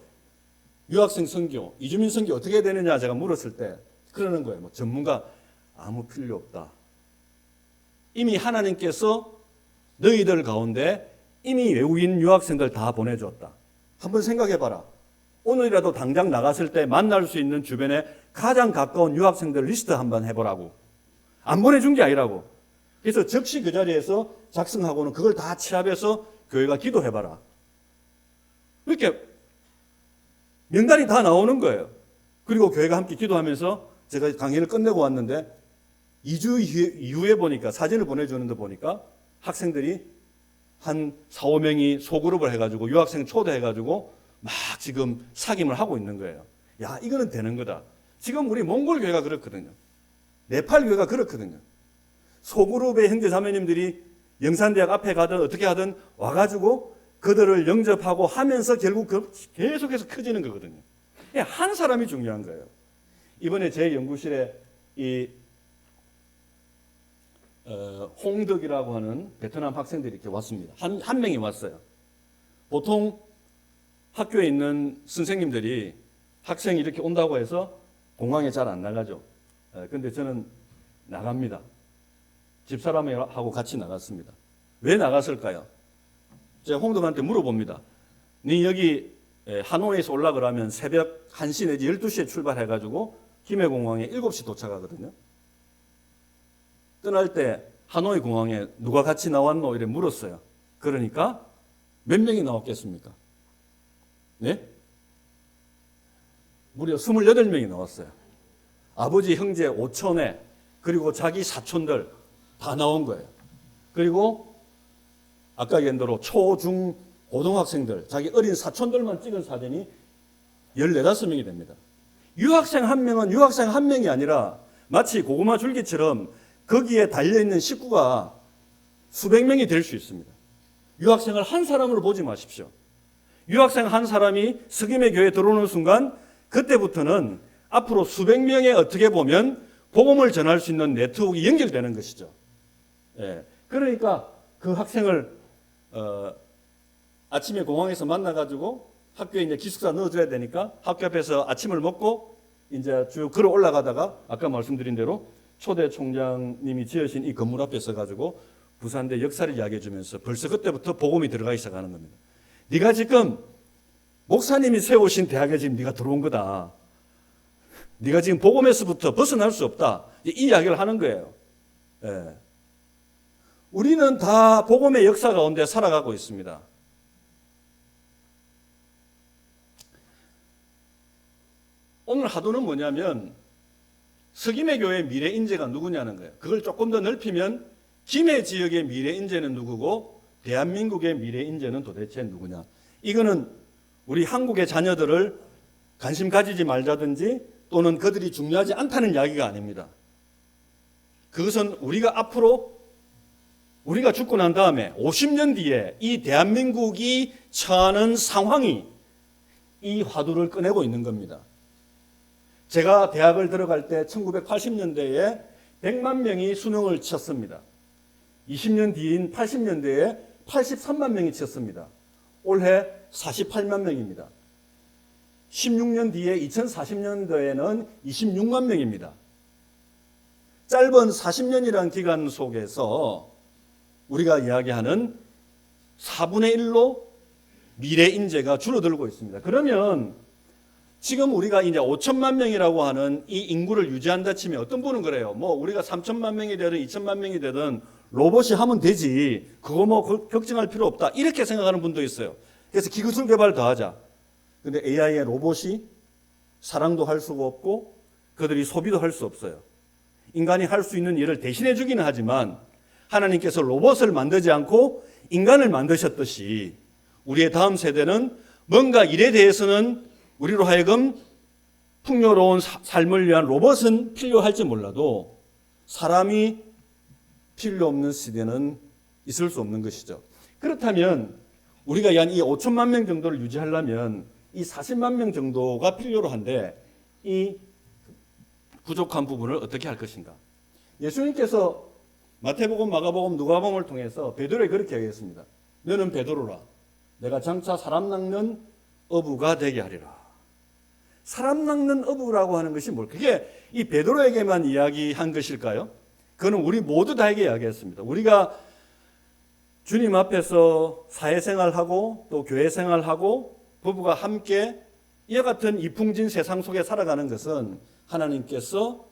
유학생 선교, 이주민 선교 어떻게 해야 되느냐 제가 물었을 때 그러는 거예요. 뭐 전문가 아무 필요 없다. 이미 하나님께서 너희들 가운데 이미 외국인 유학생들 다 보내줬다. 한번 생각해봐라. 오늘이라도 당장 나갔을 때 만날 수 있는 주변에 가장 가까운 유학생들 리스트 한번 해보라고. 안 보내준 게 아니라고. 그래서 즉시 그 자리에서 작성하고는 그걸 다 취합해서 교회가 기도해봐라. 이렇게 명단이 다 나오는 거예요. 그리고 교회가 함께 기도하면서 제가 강의를 끝내고 왔는데 2주 이후에 보니까 사진을 보내주는데 보니까 학생들이 한 4, 5명이 소그룹을 해가지고 유학생 초대해가지고 막 지금 사귐을 하고 있는 거예요. 야, 이거는 되는 거다. 지금 우리 몽골 교회가 그렇거든요. 네팔 교회가 그렇거든요. 소그룹의 형제 자매님들이 영산대학 앞에 가든 어떻게 하든 와가지고 그들을 영접하고 하면서 결국 계속해서 커지는 거거든요. 한 사람이 중요한 거예요. 이번에 제 연구실에 이 홍덕이라고 하는 베트남 학생들이 이렇게 왔습니다. 한 명이 왔어요. 보통 학교에 있는 선생님들이 학생이 이렇게 온다고 해서 공항에 잘 안 나가죠. 근데 저는 나갑니다. 집사람하고 같이 나갔습니다. 왜 나갔을까요? 제가 홍덕한테 물어봅니다. 네 여기 하노이에서 올라가려면 새벽 1시 내지 12시에 출발해가지고 김해공항에 7시 도착하거든요. 떠날 때 하노이 공항에 누가 같이 나왔노? 이래 물었어요. 그러니까 몇 명이 나왔겠습니까? 네? 무려 28명이 나왔어요. 아버지, 형제, 오촌에 그리고 자기 사촌들 다 나온 거예요. 그리고 아까 얘기한 대로 초, 중, 고등학생들, 자기 어린 사촌들만 찍은 사진이 14~15명이 됩니다. 유학생 한 명은 유학생 한 명이 아니라 마치 고구마 줄기처럼 거기에 달려있는 식구가 수백 명이 될 수 있습니다. 유학생을 한 사람으로 보지 마십시오. 유학생 한 사람이 석임의 교회에 들어오는 순간 그때부터는 앞으로 수백 명의 어떻게 보면 복음을 전할 수 있는 네트워크가 연결되는 것이죠. 예. 그러니까 그 학생을 아침에 공항에서 만나가지고 학교에 이제 기숙사 넣어줘야 되니까 학교 앞에서 아침을 먹고 이제 쭉 걸어 올라가다가 아까 말씀드린 대로 초대 총장님이 지으신 이 건물 앞에 서가지고 부산대 역사를 이야기해 주면서 벌써 그때부터 복음이 들어가기 시작하는 겁니다. 네가 지금 목사님이 세우신 대학에 지금 네가 들어온 거다. 네가 지금 복음에서부터 벗어날 수 없다. 이 이야기를 하는 거예요. 예. 우리는 다 복음의 역사 가운데 살아가고 있습니다. 오늘 하도는 뭐냐면 석임의 교회의 미래 인재가 누구냐는 거예요. 그걸 조금 더 넓히면 김해 지역의 미래 인재는 누구고 대한민국의 미래 인재는 도대체 누구냐. 이거는 우리 한국의 자녀들을 관심 가지지 말자든지 또는 그들이 중요하지 않다는 이야기가 아닙니다. 그것은 우리가 앞으로 우리가 죽고 난 다음에 50년 뒤에 이 대한민국이 처하는 상황이 이 화두를 꺼내고 있는 겁니다. 제가 대학을 들어갈 때 1980년대에 100만 명이 수능을 쳤습니다. 20년 뒤인 80년대에 83만 명이 쳤습니다. 올해 48만 명입니다. 16년 뒤에 2040년도에는 26만 명입니다. 짧은 40년이라는 기간 속에서 우리가 이야기하는 4분의 1로 미래 인재가 줄어들고 있습니다. 그러면 지금 우리가 이제 5천만 명이라고 하는 이 인구를 유지한다 치면 어떤 분은 그래요. 뭐 우리가 3천만 명이 되든 2천만 명이 되든 로봇이 하면 되지. 그거 뭐 걱정할 필요 없다. 이렇게 생각하는 분도 있어요. 그래서 기술 개발 더 하자. 근데 AI의 로봇이 사랑도 할 수가 없고 그들이 소비도 할 수 없어요. 인간이 할 수 있는 일을 대신해 주기는 하지만 하나님께서 로봇을 만들지 않고 인간을 만드셨듯이 우리의 다음 세대는 뭔가 일에 대해서는 우리로 하여금 풍요로운 삶을 위한 로봇은 필요할지 몰라도 사람이 필요 없는 시대는 있을 수 없는 것이죠. 그렇다면 우리가 약 이 5천만 명 정도를 유지하려면 이 40만 명 정도가 필요로 한데 이 부족한 부분을 어떻게 할 것인가? 예수님께서 마태복음, 마가복음, 누가복음을 통해서 베드로에 그렇게 얘기했습니다. 너는 베드로라. 내가 장차 사람 낚는 어부가 되게 하리라. 사람 낚는 어부라고 하는 것이 뭘? 그게 이 베드로에게만 이야기한 것일까요? 그거는 우리 모두 다에게 이야기했습니다. 우리가 주님 앞에서 사회생활하고 또 교회생활하고 부부가 함께 이와 같은 이풍진 세상 속에 살아가는 것은 하나님께서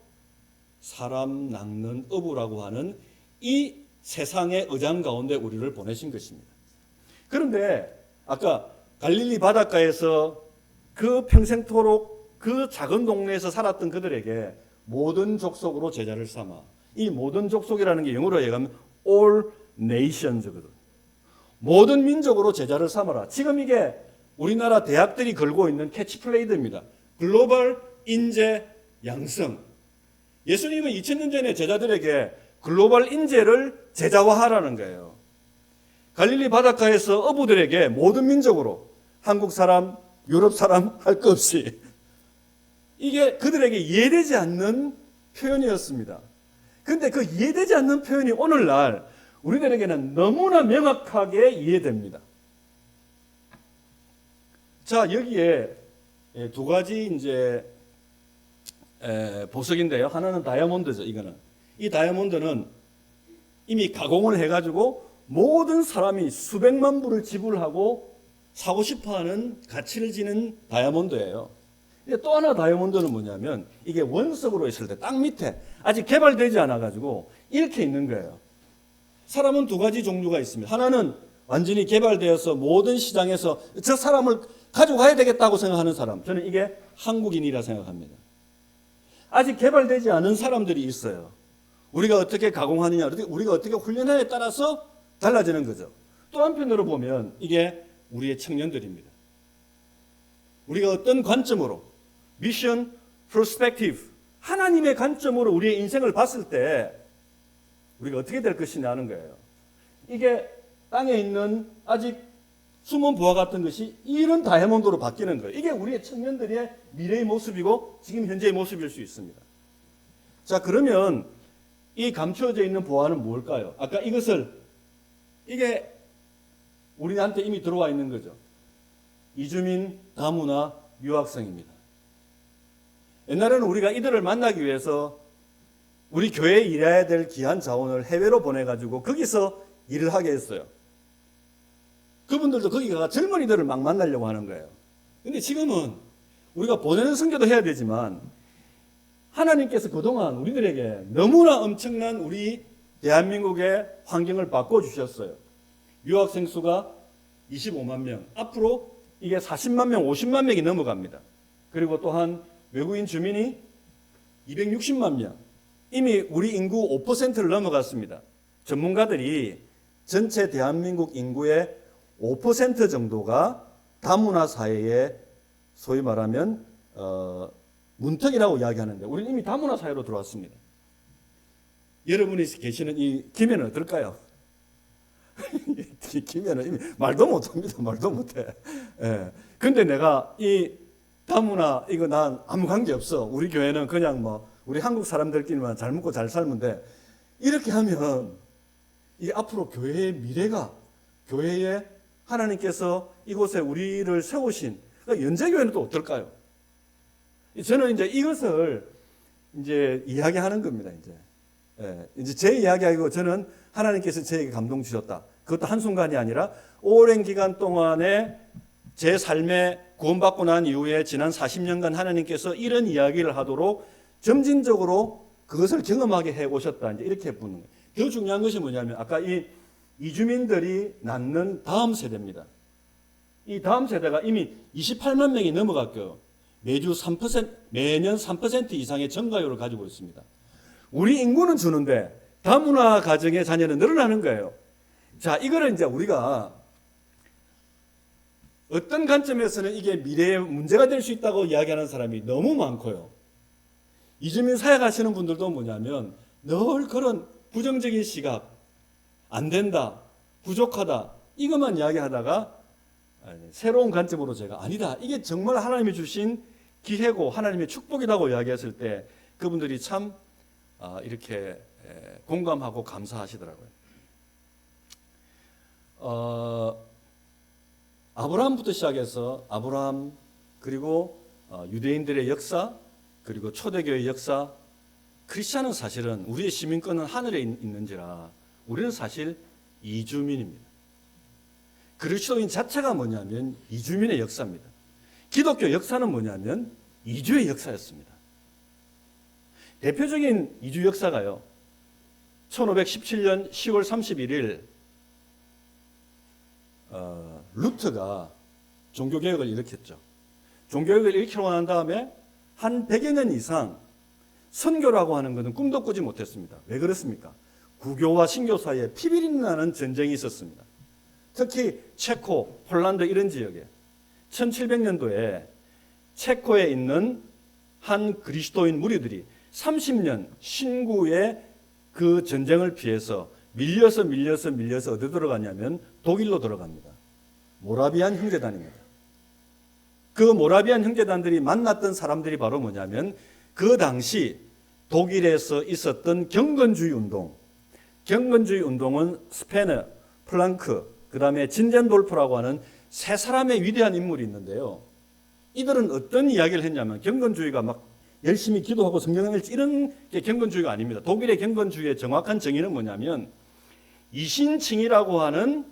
사람 낚는 어부라고 하는 이 세상의 의장 가운데 우리를 보내신 것입니다. 그런데 아까 갈릴리 바닷가에서 그 평생토록 그 작은 동네에서 살았던 그들에게 모든 족속으로 제자를 삼아, 이 모든 족속이라는 게 영어로 얘기하면 all nations거든. 모든 민족으로 제자를 삼아라. 지금 이게 우리나라 대학들이 걸고 있는 캐치플레이드입니다. 글로벌 인재 양성. 예수님은 2000년 전에 제자들에게 글로벌 인재를 제자화하라는 거예요. 갈릴리 바닷가에서 어부들에게 모든 민족으로 한국 사람, 유럽 사람 할 것 없이 이게 그들에게 이해되지 않는 표현이었습니다. 그런데 그 이해되지 않는 표현이 오늘날 우리들에게는 너무나 명확하게 이해됩니다. 자, 여기에 두 가지 이제 보석인데요. 하나는 다이아몬드죠. 이거는 이 다이아몬드는 이미 가공을 해가지고 모든 사람이 수백만 불을 지불하고 사고 싶어하는 가치를 지닌 다이아몬드예요. 또 하나 다이아몬드는 뭐냐면 이게 원석으로 있을 때 땅 밑에 아직 개발되지 않아가지고 이렇게 있는 거예요. 사람은 두 가지 종류가 있습니다. 하나는 완전히 개발되어서 모든 시장에서 저 사람을 가져가야 되겠다고 생각하는 사람. 저는 이게 한국인이라 생각합니다. 아직 개발되지 않은 사람들이 있어요. 우리가 어떻게 가공하느냐, 우리가 어떻게 훈련하느냐에 따라서 달라지는 거죠. 또 한편으로 보면 이게 우리의 청년들입니다. 우리가 어떤 관점으로 미션 프로스펙티브 하나님의 관점으로 우리의 인생을 봤을 때 우리가 어떻게 될 것이냐 하는 거예요. 이게 땅에 있는 아직 숨은 부화 같은 것이 이런 다이아몬드로 바뀌는 거예요. 이게 우리의 청년들의 미래의 모습이고 지금 현재의 모습일 수 있습니다. 자, 그러면 이 감추어져 있는 부화는 뭘까요? 아까 이게 우리한테 이미 들어와 있는 거죠. 이주민, 다문화, 유학생입니다. 옛날에는 우리가 이들을 만나기 위해서 우리 교회에 일해야 될 귀한 자원을 해외로 보내가지고 거기서 일을 하게 했어요. 그분들도 거기 가서 젊은이들을 막 만나려고 하는 거예요. 근데 지금은 우리가 보내는 선교도 해야 되지만 하나님께서 그동안 우리들에게 너무나 엄청난 우리 대한민국의 환경을 바꿔주셨어요. 유학생 수가 25만 명, 앞으로 이게 40만 명, 50만 명이 넘어갑니다. 그리고 또한 외국인 주민이 260만 명, 이미 우리 인구 5%를 넘어갔습니다. 전문가들이 전체 대한민국 인구의 5% 정도가 다문화 사회에 소위 말하면 문턱이라고 이야기하는데 우리는 이미 다문화 사회로 들어왔습니다. 여러분이 계시는 이 김해는 어떨까요? 김해는 이미 말도 못합니다. 말도 못해. 예. 근데 내가 이 다문화 이거 난 아무 관계 없어. 우리 교회는 그냥 뭐 우리 한국 사람들끼리만 잘 먹고 잘 살면 돼. 이렇게 하면 이 앞으로 교회의 미래가 교회에 하나님께서 이곳에 우리를 세우신 그러니까 연제교회는 또 어떨까요? 저는 이제 이것을 이제 이야기하는 겁니다. 이제 제 이야기하고 저는 하나님께서 저에게 감동 주셨다. 그것도 한순간이 아니라 오랜 기간 동안에 제 삶에 구원받고 난 이후에 지난 40년간 하나님께서 이런 이야기를 하도록 점진적으로 그것을 경험하게 해 오셨다. 이제 이렇게 보는 거예요. 더 중요한 것이 뭐냐면 아까 이 이주민들이 낳는 다음 세대입니다. 이 다음 세대가 이미 28만 명이 넘어갔고요. 매년 3% 이상의 증가율을 가지고 있습니다. 우리 인구는 주는데 다문화 가정의 자녀는 늘어나는 거예요. 자, 이거를 이제 우리가 어떤 관점에서는 이게 미래의 문제가 될 수 있다고 이야기하는 사람이 너무 많고요. 이주민 사역하시는 분들도 뭐냐면 늘 그런 부정적인 시각, 안 된다, 부족하다, 이것만 이야기하다가 새로운 관점으로 제가 아니다, 이게 정말 하나님이 주신 기회고 하나님의 축복이라고 이야기했을 때 그분들이 참 이렇게 공감하고 감사하시더라고요. 아브라함부터 시작해서 아브라함, 그리고 유대인들의 역사, 그리고 초대교회의 역사, 크리스천은 사실은 우리의 시민권은 하늘에 있는지라 우리는 사실 이주민입니다. 그리스도인 자체가 뭐냐면 이주민의 역사입니다. 기독교 역사는 뭐냐면 이주의 역사였습니다. 대표적인 이주 역사가요, 1517년 10월 31일 루트가 종교개혁을 일으켰죠. 종교개혁을 일으키고 난 다음에 한 100여 년 이상 선교라고 하는 것은 꿈도 꾸지 못했습니다. 왜 그렇습니까? 구교와 신교 사이에 피비린내 나는 전쟁이 있었습니다. 특히 체코, 폴란드 이런 지역에 1700년도에 체코에 있는 한 그리스도인 무리들이 30년 신구의 그 전쟁을 피해서 밀려서 어디 들어가냐면 독일로 들어갑니다. 모라비안 형제단입니다. 그 모라비안 형제단들이 만났던 사람들이 바로 뭐냐면 그 당시 독일에서 있었던 경건주의 운동. 경건주의 운동은 스페너, 플랑크, 그 다음에 진젠돌프라고 하는 세 사람의 위대한 인물이 있는데요. 이들은 어떤 이야기를 했냐면 경건주의가 막 열심히 기도하고 성경 읽지 이런 게 경건주의가 아닙니다. 독일의 경건주의의 정확한 정의는 뭐냐면 이신칭이라고 하는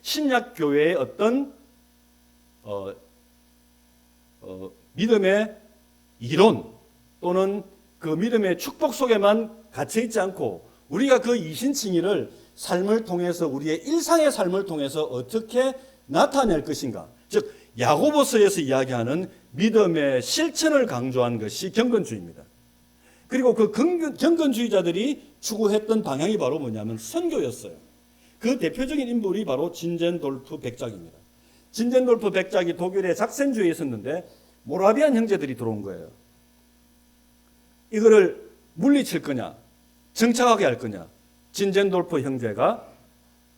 신약교회의 어떤 믿음의 이론 또는 그 믿음의 축복 속에만 갇혀있지 않고 우리가 그 이신칭의를 삶을 통해서 우리의 일상의 삶을 통해서 어떻게 나타낼 것인가, 즉 야고보서에서 이야기하는 믿음의 실천을 강조한 것이 경건주의입니다. 그리고 그 경건주의자들이 추구했던 방향이 바로 뭐냐면 선교였어요. 그 대표적인 인물이 바로 진젠돌프 백작입니다. 진젠돌프 백작이 독일의 작센주에 있었는데 모라비안 형제들이 들어온 거예요. 이거를 물리칠 거냐, 정착하게 할 거냐. 진젠돌프 형제가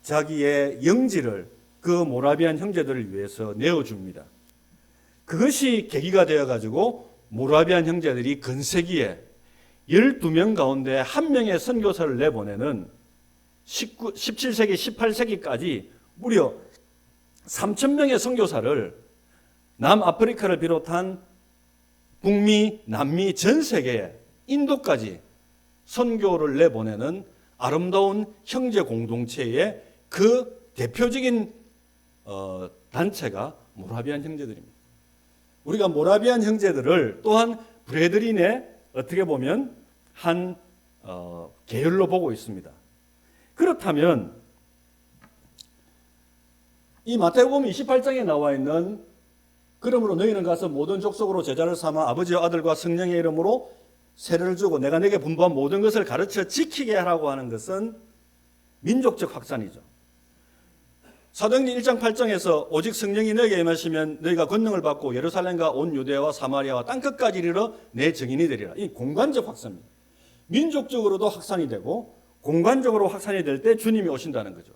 자기의 영지를 그 모라비안 형제들을 위해서 내어줍니다. 그것이 계기가 되어가지고 모라비안 형제들이 근세기에 12명 가운데 1명의 선교사를 내보내는 17세기, 18세기까지 무려 3,000명의 선교사를 남아프리카를 비롯한 북미, 남미 전 세계에 인도까지 선교를 내보내는 아름다운 형제 공동체의 그 대표적인 단체가 모라비안 형제들입니다. 우리가 모라비안 형제들을 또한 브레드린의 어떻게 보면 한 계열로 보고 있습니다. 그렇다면 이 마태복음 28장에 나와 있는 그러므로 너희는 가서 모든 족속으로 제자를 삼아 아버지와 아들과 성령의 이름으로 세례를 주고 내가 내게 분부한 모든 것을 가르쳐 지키게 하라고 하는 것은 민족적 확산이죠. 사도행전 1장 8장에서 오직 성령이 너희에게 임하시면 너희가 권능을 받고 예루살렘과 온 유대와 사마리아와 땅끝까지 이르러 내 증인이 되리라. 이 공간적 확산입니다. 민족적으로도 확산이 되고 공간적으로 확산이 될 때 주님이 오신다는 거죠.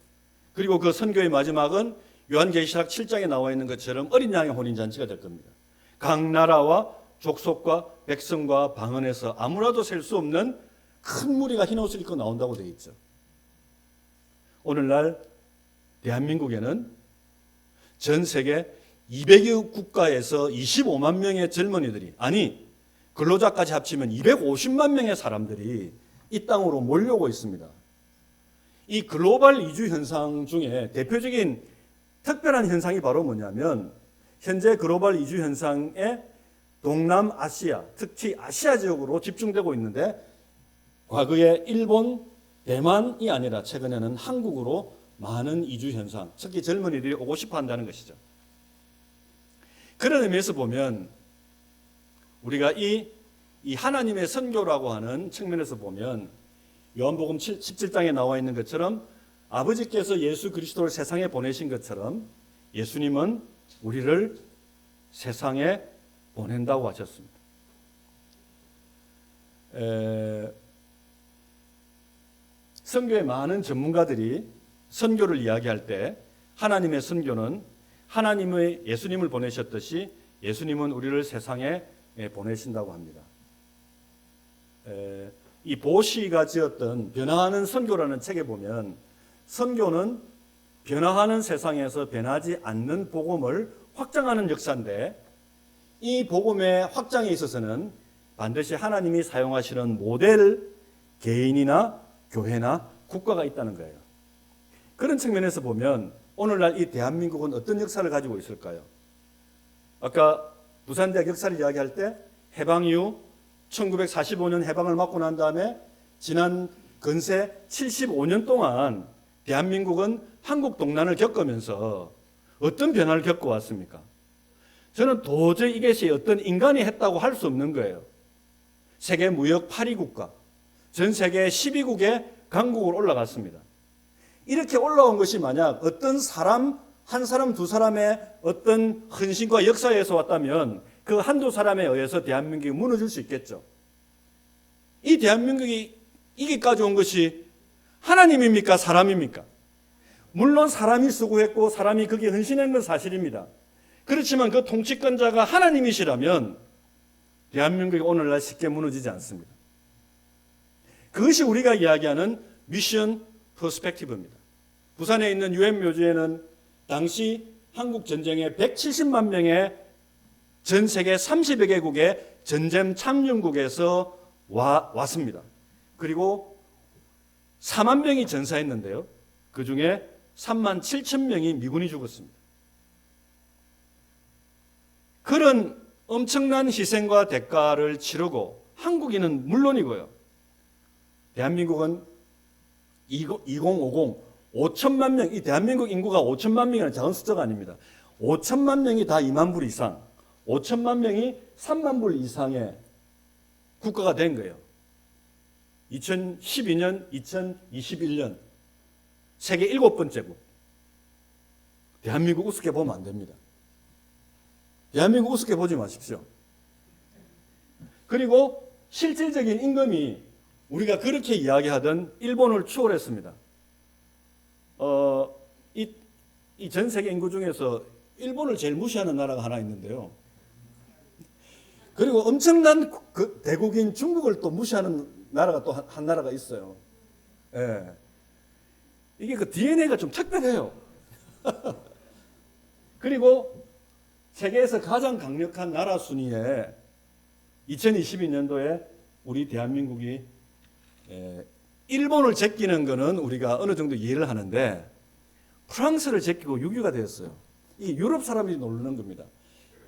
그리고 그 선교의 마지막은 요한계시록 7장에 나와 있는 것처럼 어린 양의 혼인잔치가 될 겁니다. 각 나라와 족속과 백성과 방언에서 아무라도 셀 수 없는 큰 무리가 흰 옷을 입고 나온다고 되어 있죠. 오늘날 대한민국에는 전 세계 200여 국가에서 25만 명의 젊은이들이, 아니 근로자까지 합치면 250만 명의 사람들이 이 땅으로 몰려오고 있습니다. 이 글로벌 이주 현상 중에 대표적인 특별한 현상이 바로 뭐냐면 현재 글로벌 이주 현상에 동남아시아, 특히 아시아 지역으로 집중되고 있는데 과거에 일본, 대만이 아니라 최근에는 한국으로 많은 이주 현상, 특히 젊은이들이 오고 싶어 한다는 것이죠. 그런 의미에서 보면 우리가 이 하나님의 선교라고 하는 측면에서 보면 요한복음 17장에 나와 있는 것처럼 아버지께서 예수 그리스도를 세상에 보내신 것처럼 예수님은 우리를 세상에 보낸다고 하셨습니다. 선교의 많은 전문가들이 선교를 이야기할 때 하나님의 선교는 하나님의 예수님을 보내셨듯이 예수님은 우리를 세상에 보내신다고 합니다. 이 보시가 지었던 변화하는 선교라는 책에 보면 선교는 변화하는 세상에서 변하지 않는 복음을 확장하는 역사인데 이 복음의 확장에 있어서는 반드시 하나님이 사용하시는 모델 개인이나 교회나 국가가 있다는 거예요. 그런 측면에서 보면 오늘날 이 대한민국은 어떤 역사를 가지고 있을까요? 아까 부산대학 역사를 이야기할 때 해방 이후 1945년 해방을 맞고 난 다음에 지난 근세 75년 동안 대한민국은 한국 동란을 겪으면서 어떤 변화를 겪어왔습니까? 저는 도저히 이것이 어떤 인간이 했다고 할 수 없는 거예요. 세계 무역 8위 국가, 전 세계 12국의 강국으로 올라갔습니다. 이렇게 올라온 것이 만약 어떤 사람, 한 사람, 두 사람의 어떤 헌신과 역사에서 왔다면 그 한두 사람에 의해서 대한민국이 무너질 수 있겠죠. 이 대한민국이 이기까지 온 것이 하나님입니까? 사람입니까? 물론 사람이 수고했고 사람이 거기에 헌신한 건 사실입니다. 그렇지만 그 통치권자가 하나님이시라면 대한민국이 오늘날 쉽게 무너지지 않습니다. 그것이 우리가 이야기하는 미션 퍼스펙티브입니다. 부산에 있는 유엔 묘지에는 당시 한국 전쟁에 170만 명의 전 세계 30여 개국의 전쟁 참전국에서 왔습니다. 그리고 4만 명이 전사했는데요. 그 중에 3만 7천 명이 미군이 죽었습니다. 그런 엄청난 희생과 대가를 치르고 한국인은 물론이고요. 대한민국은 2050 5천만 명, 이 대한민국 인구가 5천만 명이라는 작은 숫자가 아닙니다. 5천만 명이 다 2만 불 이상, 5천만 명이 3만 불 이상의 국가가 된 거예요. 2012년, 2021년 세계 7번째국. 대한민국 우습게 보면 안 됩니다. 대한민국 우습게 보지 마십시오. 그리고 실질적인 임금이 우리가 그렇게 이야기하던 일본을 추월했습니다. 이 전 세계 인구 중에서 일본을 제일 무시하는 나라가 하나 있는데요. 그리고 엄청난 그 대국인 중국을 또 무시하는 나라가 또 한 나라가 있어요. 예. 이게 그 DNA가 좀 특별해요. 그리고 세계에서 가장 강력한 나라 순위에 2022년도에 우리 대한민국이 일본을 제끼는 거는 우리가 어느 정도 이해를 하는데 프랑스를 제끼고 6위가 되었어요. 이 유럽 사람들이 놀라는 겁니다.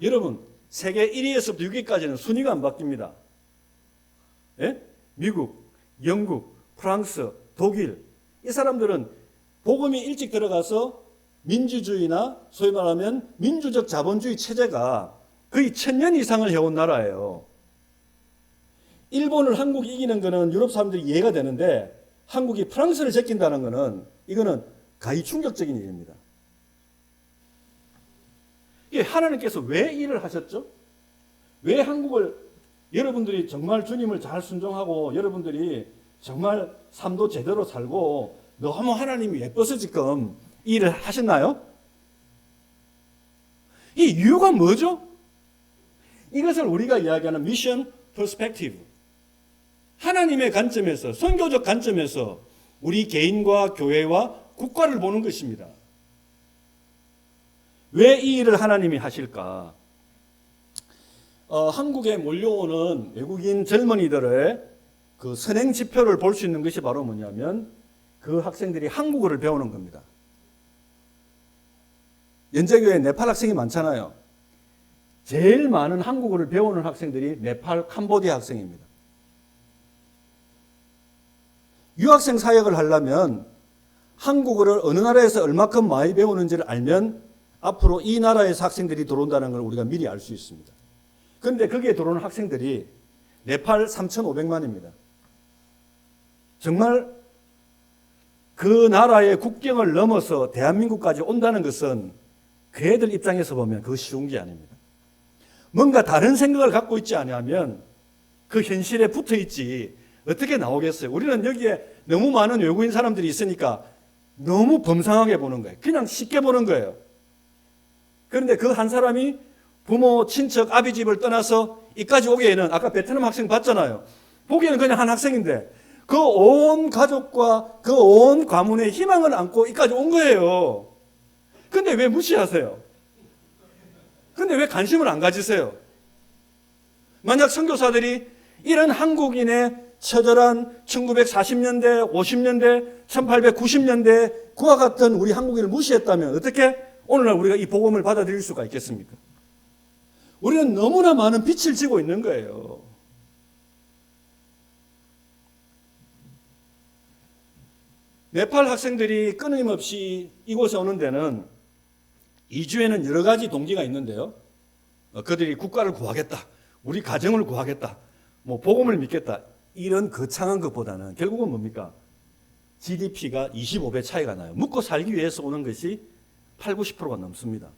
여러분 세계 1위에서부터 6위까지는 순위가 안 바뀝니다. 예? 미국, 영국, 프랑스, 독일 이 사람들은 복음이 일찍 들어가서 민주주의나 소위 말하면 민주적 자본주의 체제가 거의 1000년 이상을 해온 나라예요. 일본을 한국이 이기는 거는 유럽 사람들이 이해가 되는데 한국이 프랑스를 제낀다는 거는 이거는 가히 충격적인 일입니다. 하나님께서 왜 일을 하셨죠? 왜 한국을 여러분들이 정말 주님을 잘 순종하고 여러분들이 정말 삶도 제대로 살고 너무 하나님이 예뻐서 지금 일을 하셨나요? 이 이유가 뭐죠? 이것을 우리가 이야기하는 미션 퍼스펙티브. 하나님의 관점에서, 선교적 관점에서 우리 개인과 교회와 국가를 보는 것입니다. 왜 이 일을 하나님이 하실까? 한국에 몰려오는 외국인 젊은이들의 그 선행 지표를 볼 수 있는 것이 바로 뭐냐면 그 학생들이 한국어를 배우는 겁니다. 연제교회에 네팔 학생이 많잖아요. 제일 많은 한국어를 배우는 학생들이 네팔, 캄보디아 학생입니다. 유학생 사역을 하려면 한국어를 어느 나라에서 얼마큼 많이 배우는지를 알면 앞으로 이 나라에서 학생들이 들어온다는 걸 우리가 미리 알 수 있습니다. 그런데 거기에 들어오는 학생들이 네팔 3,500만입니다. 정말 그 나라의 국경을 넘어서 대한민국까지 온다는 것은 그 애들 입장에서 보면 그거 쉬운 게 아닙니다. 뭔가 다른 생각을 갖고 있지 않으면 그 현실에 붙어 있지 어떻게 나오겠어요? 우리는 여기에 너무 많은 외국인 사람들이 있으니까 너무 범상하게 보는 거예요. 그냥 쉽게 보는 거예요. 그런데 그 한 사람이 부모, 친척, 아비 집을 떠나서 이까지 오기에는 아까 베트남 학생 봤잖아요. 보기에는 그냥 한 학생인데 그 온 가족과 그 온 가문의 희망을 안고 이까지 온 거예요. 근데 왜 무시하세요? 근데 왜 관심을 안 가지세요? 만약 선교사들이 이런 한국인의 처절한 1940년대, 50년대, 1890년대 그와 같은 우리 한국인을 무시했다면 어떻게 오늘날 우리가 이 복음을 받아들일 수가 있겠습니까? 우리는 너무나 많은 빛을 지고 있는 거예요. 네팔 학생들이 끊임없이 이곳에 오는 데는 이주에는 여러 가지 동기가 있는데요. 그들이 국가를 구하겠다. 우리 가정을 구하겠다. 뭐 복음을 믿겠다. 이런 거창한 것보다는 결국은 뭡니까? GDP가 25배 차이가 나요. 먹고 살기 위해서 오는 것이 8, 90%가 넘습니다.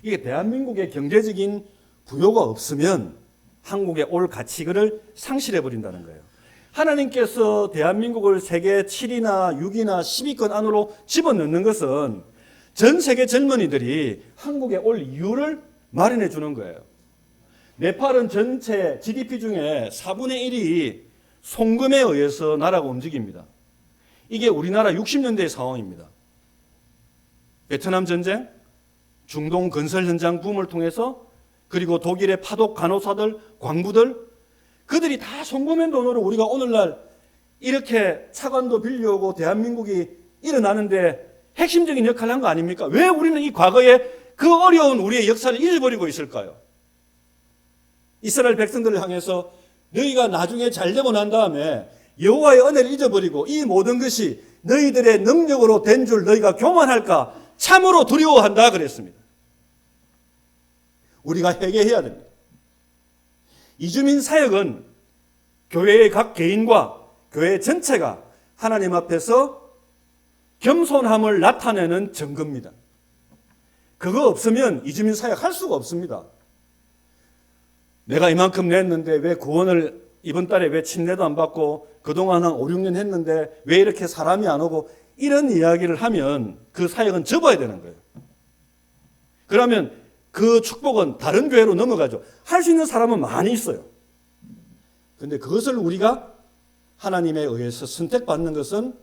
이게 대한민국의 경제적인 부요가 없으면 한국에 올 가치를 상실해버린다는 거예요. 하나님께서 대한민국을 세계 7위나 6위나 10위권 안으로 집어넣는 것은 전 세계 젊은이들이 한국에 올 이유를 마련해 주는 거예요. 네팔은 전체 GDP 중에 4분의 1이 송금에 의해서 나라가 움직입니다. 이게 우리나라 60년대의 상황입니다. 베트남 전쟁, 중동 건설 현장 붐을 통해서 그리고 독일의 파독 간호사들, 광부들 그들이 다 송금한 돈으로 우리가 오늘날 이렇게 차관도 빌려오고 대한민국이 일어나는데 핵심적인 역할을 한 거 아닙니까? 왜 우리는 이 과거에 그 어려운 우리의 역사를 잊어버리고 있을까요? 이스라엘 백성들을 향해서 너희가 나중에 잘 되고 난 다음에 여호와의 은혜를 잊어버리고 이 모든 것이 너희들의 능력으로 된 줄 너희가 교만할까 참으로 두려워한다 그랬습니다. 우리가 회개해야 됩니다. 이주민 사역은 교회의 각 개인과 교회 전체가 하나님 앞에서 겸손함을 나타내는 증거입니다. 그거 없으면 이주민 사역 할 수가 없습니다. 내가 이만큼 냈는데 왜 구원을 이번 달에 왜 침례도 안 받고 그동안 한 5, 6년 했는데 왜 이렇게 사람이 안 오고 이런 이야기를 하면 그 사역은 접어야 되는 거예요. 그러면 그 축복은 다른 교회로 넘어가죠. 할 수 있는 사람은 많이 있어요. 그런데 그것을 우리가 하나님에 의해서 선택받는 것은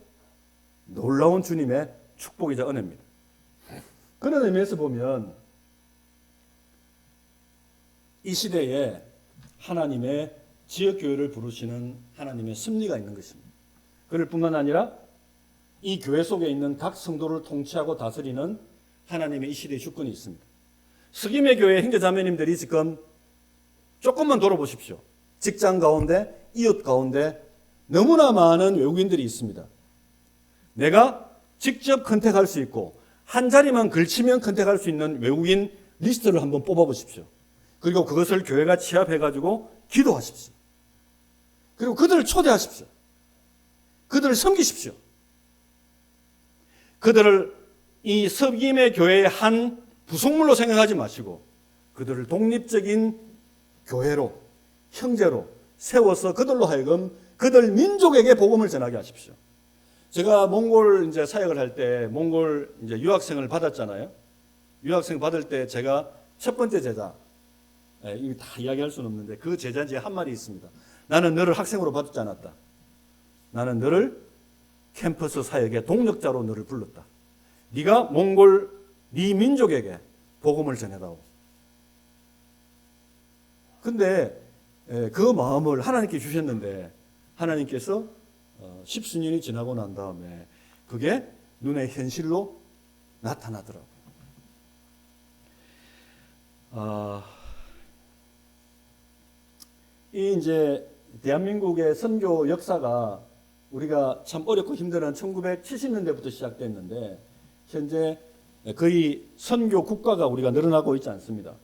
놀라운 주님의 축복이자 은혜입니다. 그런 의미에서 보면 이 시대에 하나님의 지역교회를 부르시는 하나님의 섭리가 있는 것입니다. 그럴 뿐만 아니라 이 교회 속에 있는 각 성도를 통치하고 다스리는 하나님의 이 시대의 주권이 있습니다. 스김의 교회 형제자매님들이 지금 조금만 돌아보십시오. 직장 가운데, 이웃 가운데 너무나 많은 외국인들이 있습니다. 내가 직접 컨택할 수 있고 한 자리만 걸치면 컨택할 수 있는 외국인 리스트를 한번 뽑아보십시오. 그리고 그것을 교회가 취합해가지고 기도하십시오. 그리고 그들을 초대하십시오. 그들을 섬기십시오. 그들을 이 섬김의 교회의 한 부속물로 생각하지 마시고 그들을 독립적인 교회로, 형제로 세워서 그들로 하여금 그들 민족에게 복음을 전하게 하십시오. 제가 몽골 이제 사역을 할 때 몽골 이제 유학생을 받았잖아요. 유학생 받을 때 제가 첫 번째 제자, 이거 다 이야기할 수는 없는데 그 제자 중에 한 말이 있습니다. 나는 너를 학생으로 받지 않았다. 나는 너를 캠퍼스 사역의 동력자로 너를 불렀다. 네가 몽골 네 민족에게 복음을 전해다오. 근데 그 마음을 하나님께 주셨는데 하나님께서 십수년이 지나고 난 다음에 그게 눈의 현실로 나타나더라고요. 이 이제 대한민국의 선교 역사가 우리가 참 어렵고 힘든 1970년대부터 시작됐는데 현재 거의 선교 국가가 우리가 늘어나고 있지 않습니다.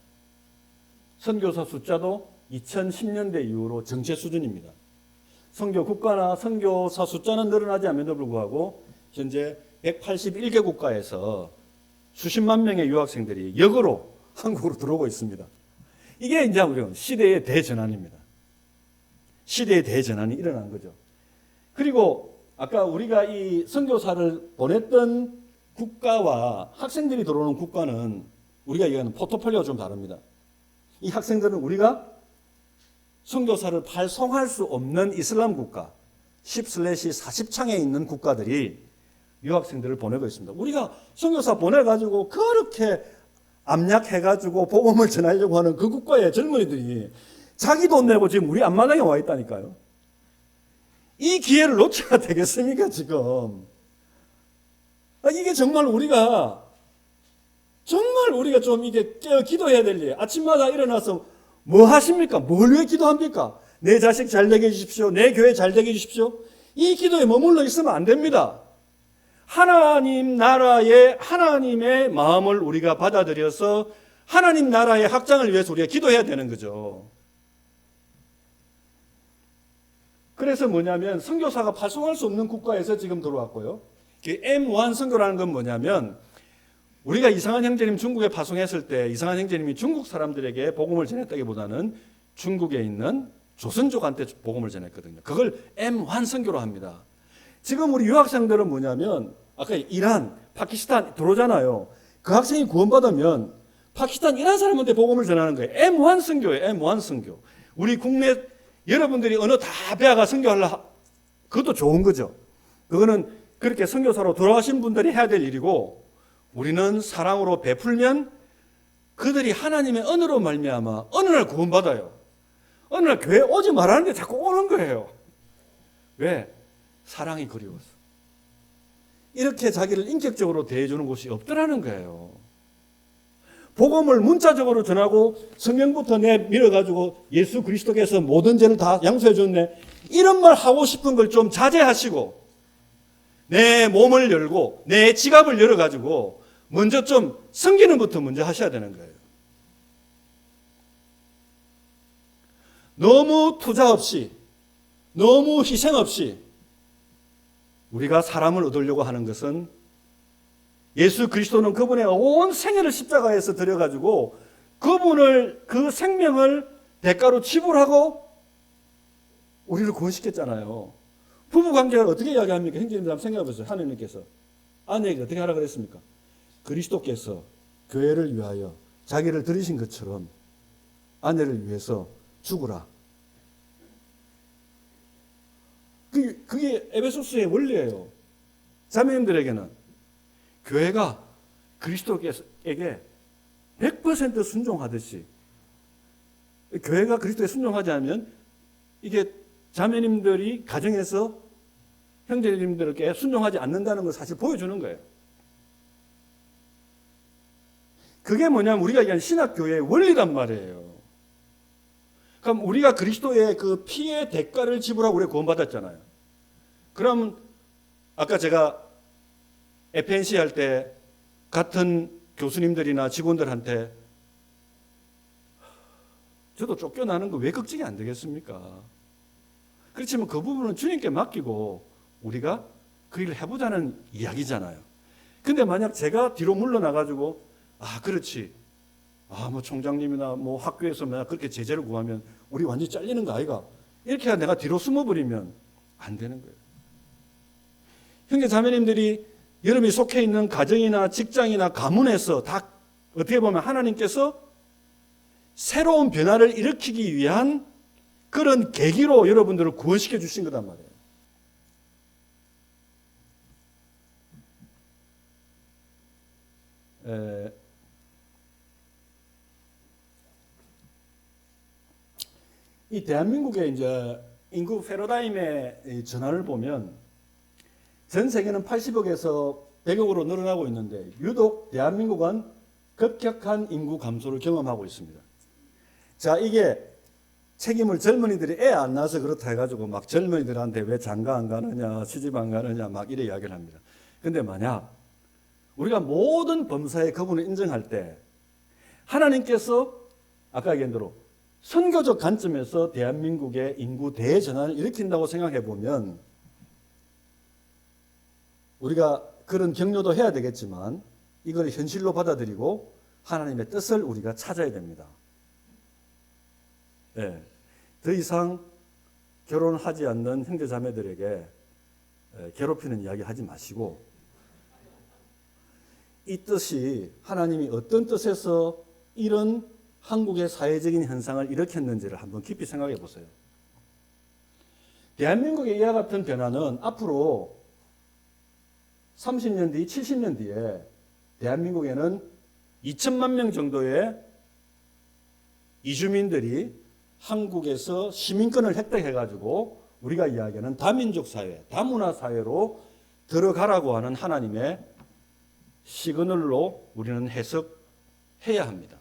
선교사 숫자도 2010년대 이후로 정체 수준입니다. 선교 국가나 선교사 숫자는 늘어나지 않음에도 불구하고 현재 181개 국가에서 수십만 명의 유학생들이 역으로 한국으로 들어오고 있습니다. 이게 이제 우리가 시대의 대전환입니다. 시대의 대전환이 일어난 거죠. 그리고 아까 우리가 이 선교사를 보냈던 국가와 학생들이 들어오는 국가는 우리가 얘기하는 포트폴리오가 좀 다릅니다. 이 학생들은 우리가 선교사를 발송할 수 없는 이슬람 국가 10/40창에 있는 국가들이 유학생들을 보내고 있습니다. 우리가 선교사 보내가지고 그렇게 압력해가지고 복음을 전하려고 하는 그 국가의 젊은이들이 자기 돈 내고 지금 우리 앞마당에 와 있다니까요. 이 기회를 놓쳐야 되겠습니까 지금? 이게 정말 우리가 좀 이게 깨어 기도해야 될 일. 아침마다 일어나서 뭐 하십니까? 뭘 위해 기도합니까? 내 자식 잘 되게 해주십시오. 내 교회 잘 되게 해주십시오. 이 기도에 머물러 있으면 안 됩니다. 하나님 나라의 하나님의 마음을 우리가 받아들여서 하나님 나라의 확장을 위해서 우리가 기도해야 되는 거죠. 그래서 뭐냐면 선교사가 발송할 수 없는 국가에서 지금 들어왔고요. M1 선교라는 건 뭐냐면 우리가 이상한 형제님 중국에 파송했을 때 이상한 형제님이 중국 사람들에게 복음을 전했다기보다는 중국에 있는 조선족한테 복음을 전했거든요. 그걸 M1 선교로 합니다. 지금 우리 유학생들은 뭐냐면 아까 이란, 파키스탄 들어오잖아요. 그 학생이 구원받으면 파키스탄, 이란 사람한테 복음을 전하는 거예요. M1 선교예요. M1 선교. 우리 국내 여러분들이 언어 다 배워가 선교하려 그것도 좋은 거죠. 그거는 그렇게 선교사로 돌아가신 분들이 해야 될 일이고 우리는 사랑으로 베풀면 그들이 하나님의 언어로 말미암아 어느 날 구원받아요. 어느 날 교회 오지 말라는데 자꾸 오는 거예요. 왜? 사랑이 그리워서. 이렇게 자기를 인격적으로 대해주는 곳이 없더라는 거예요. 복음을 문자적으로 전하고 성경부터 밀어가지고 예수 그리스도께서 모든 죄를 다 양수해 줬네. 이런 말 하고 싶은 걸 좀 자제하시고 내 몸을 열고 내 지갑을 열어가지고 먼저 좀 섬기는 것부터 먼저 하셔야 되는 거예요. 너무 투자 없이 너무 희생 없이 우리가 사람을 얻으려고 하는 것은 예수 그리스도는 그분의 온 생애를 십자가에서 드려가지고 그분을 그 생명을 대가로 지불하고 우리를 구원시켰잖아요. 부부관계를 어떻게 이야기합니까? 형제님들 한번 생각해 보세요. 하느님께서 아내에게 어떻게 하라 그랬습니까? 그리스도께서 교회를 위하여 자기를 드리신 것처럼 아내를 위해서 죽으라. 그게 에베소스의 원리예요. 자매님들에게는 교회가 그리스도에게 100% 순종하듯이 교회가 그리스도에 순종하지 않으면 이게 자매님들이 가정에서 형제님들께 순종하지 않는다는 걸 사실 보여주는 거예요. 그게 뭐냐면 우리가 얘기하는 신학교회의 원리란 말이에요. 그럼 우리가 그리스도의 그 피의 대가를 지불하고 우리가 구원받았잖아요. 그럼 아까 제가 FNC 할 때 같은 교수님들이나 직원들한테 저도 쫓겨나는 거 왜 걱정이 안 되겠습니까? 그렇지만 그 부분은 주님께 맡기고 우리가 그 일을 해보자는 이야기잖아요. 근데 만약 제가 뒤로 물러나가지고 그렇지. 뭐 총장님이나 뭐 학교에서 만약 그렇게 제재를 구하면 우리 완전히 잘리는 거 아이가? 이렇게 내가 뒤로 숨어버리면 안 되는 거예요. 형제 자매님들이 여러분이 속해 있는 가정이나 직장이나 가문에서 다 어떻게 보면 하나님께서 새로운 변화를 일으키기 위한 그런 계기로 여러분들을 구원시켜 주신 거단 말이에요. 이 대한민국의 이제 인구 패러다임의 전환을 보면 전 세계는 80억에서 100억으로 늘어나고 있는데 유독 대한민국은 급격한 인구 감소를 경험하고 있습니다. 자, 이게 책임을 젊은이들이 애 안 낳아서 그렇다 해가지고 막 젊은이들한테 왜 장가 안 가느냐, 시집 안 가느냐 막 이래 이야기를 합니다. 근데 만약 우리가 모든 범사의 거부를 인정할 때 하나님께서 아까 얘기한 대로 선교적 관점에서 대한민국의 인구 대전환을 일으킨다고 생각해 보면 우리가 그런 격려도 해야 되겠지만 이걸 현실로 받아들이고 하나님의 뜻을 우리가 찾아야 됩니다. 네. 더 이상 결혼하지 않는 형제 자매들에게 괴롭히는 이야기 하지 마시고 이 뜻이 하나님이 어떤 뜻에서 이런 한국의 사회적인 현상을 일으켰는지를 한번 깊이 생각해 보세요. 대한민국의 이와 같은 변화는 앞으로 30년 뒤, 70년 뒤에 대한민국에는 2천만 명 정도의 이주민들이 한국에서 시민권을 획득해가지고 우리가 이야기하는 다민족 사회, 다문화 사회로 들어가라고 하는 하나님의 시그널로 우리는 해석해야 합니다.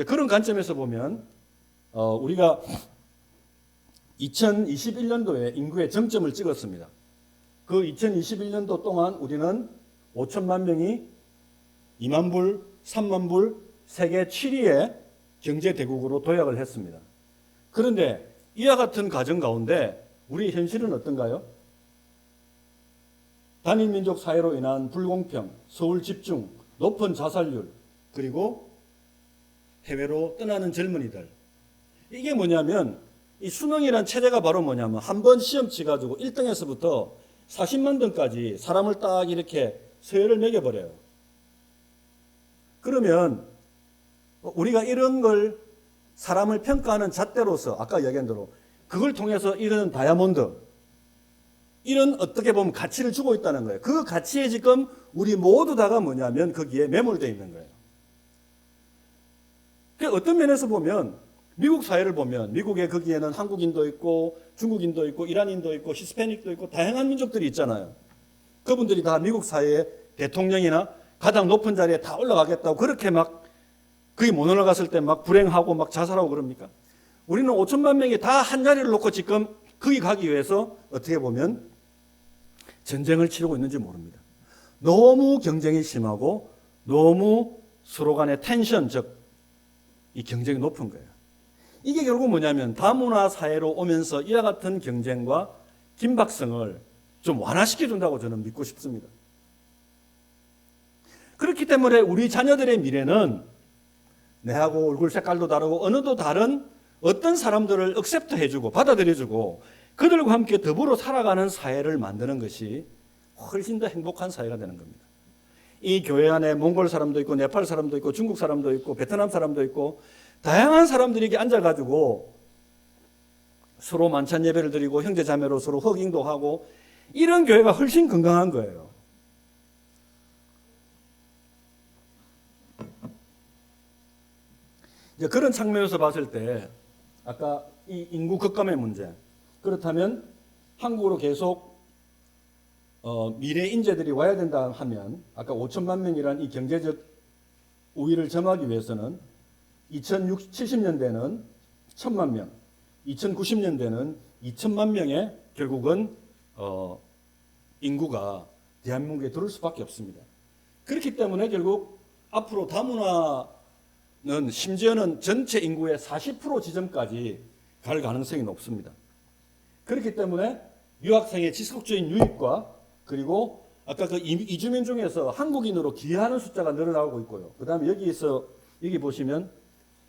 그런 관점에서 보면 우리가 2021년도에 인구의 정점을 찍었습니다. 그 2021년도 동안 우리는 5천만 명이 2만 불, 3만 불, 세계 7위의 경제대국으로 도약을 했습니다. 그런데 이와 같은 과정 가운데 우리 현실은 어떤가요? 단일민족 사회로 인한 불공평, 서울 집중, 높은 자살률, 그리고 해외로 떠나는 젊은이들. 이게 뭐냐면 이 수능이란 체제가 바로 뭐냐면 한 번 시험 치가지고 1등에서부터 40만 등까지 사람을 딱 이렇게 서열을 매겨버려요. 그러면 우리가 이런 걸 사람을 평가하는 잣대로서 아까 이야기한 대로 그걸 통해서 이런 다이아몬드 이런 어떻게 보면 가치를 주고 있다는 거예요. 그 가치에 지금 우리 모두 다가 뭐냐면 거기에 매몰되어 있는 거예요. 어떤 면에서 보면 미국 사회를 보면 미국에 거기에는 한국인도 있고 중국인도 있고 이란인도 있고 히스패닉도 있고 다양한 민족들이 있잖아요. 그분들이 다 미국 사회의 대통령이나 가장 높은 자리에 다 올라가겠다고 그렇게 막 거기 못 올라갔을 때 막 불행하고 막 자살하고 그럽니까? 우리는 5천만 명이 다 한 자리를 놓고 지금 거기 가기 위해서 어떻게 보면 전쟁을 치르고 있는지 모릅니다. 너무 경쟁이 심하고 너무 서로 간의 텐션, 즉 이 경쟁이 높은 거예요. 이게 결국 뭐냐면 다문화 사회로 오면서 이와 같은 경쟁과 긴박성을 좀 완화시켜준다고 저는 믿고 싶습니다. 그렇기 때문에 우리 자녀들의 미래는 내하고 얼굴 색깔도 다르고 언어도 다른 어떤 사람들을 억셉트 해주고 받아들여주고 그들과 함께 더불어 살아가는 사회를 만드는 것이 훨씬 더 행복한 사회가 되는 겁니다. 이 교회 안에 몽골 사람도 있고 네팔 사람도 있고 중국 사람도 있고 베트남 사람도 있고 다양한 사람들이 이렇게 앉아가지고 서로 만찬 예배를 드리고 형제 자매로 서로 허깅도 하고 이런 교회가 훨씬 건강한 거예요. 이제 그런 측면에서 봤을 때 아까 이 인구 급감의 문제 그렇다면 한국으로 계속 미래 인재들이 와야 된다 하면 아까 5천만 명이란 이 경제적 우위를 점하기 위해서는 2070년대는 1,000만 명, 2090년대는 2천만 명의 결국은 인구가 대한민국에 들어올 수밖에 없습니다. 그렇기 때문에 결국 앞으로 다문화는 심지어는 전체 인구의 40% 지점까지 갈 가능성이 높습니다. 그렇기 때문에 유학생의 지속적인 유입과 그리고 아까 그 이주민 중에서 한국인으로 기여하는 숫자가 늘어나고 있고요. 그 다음에 여기 보시면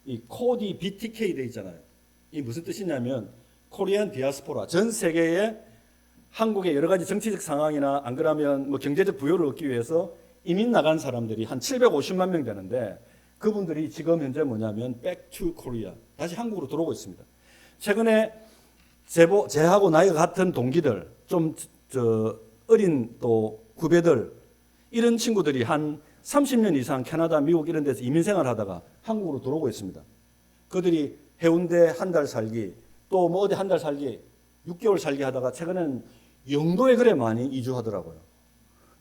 이 코디 BTK 돼 있잖아요. 이 무슨 뜻이냐면 코리안 디아스포라 전 세계에 한국의 여러 가지 정치적 상황이나 안 그러면 뭐 경제적 부여를 얻기 위해서 이민 나간 사람들이 한 750만 명 되는데 그분들이 지금 현재 뭐냐면 back to Korea 다시 한국으로 들어오고 있습니다. 최근에 제하고 나이가 같은 동기들 좀 어린 또 후배들 이런 친구들이 한 30년 이상 캐나다, 미국 이런 데서 이민 생활하다가 한국으로 들어오고 있습니다. 그들이 해운대 한 달 살기 또 뭐 어디 한 달 살기 6개월 살기 하다가 최근에는 영도에 그래 많이 이주하더라고요.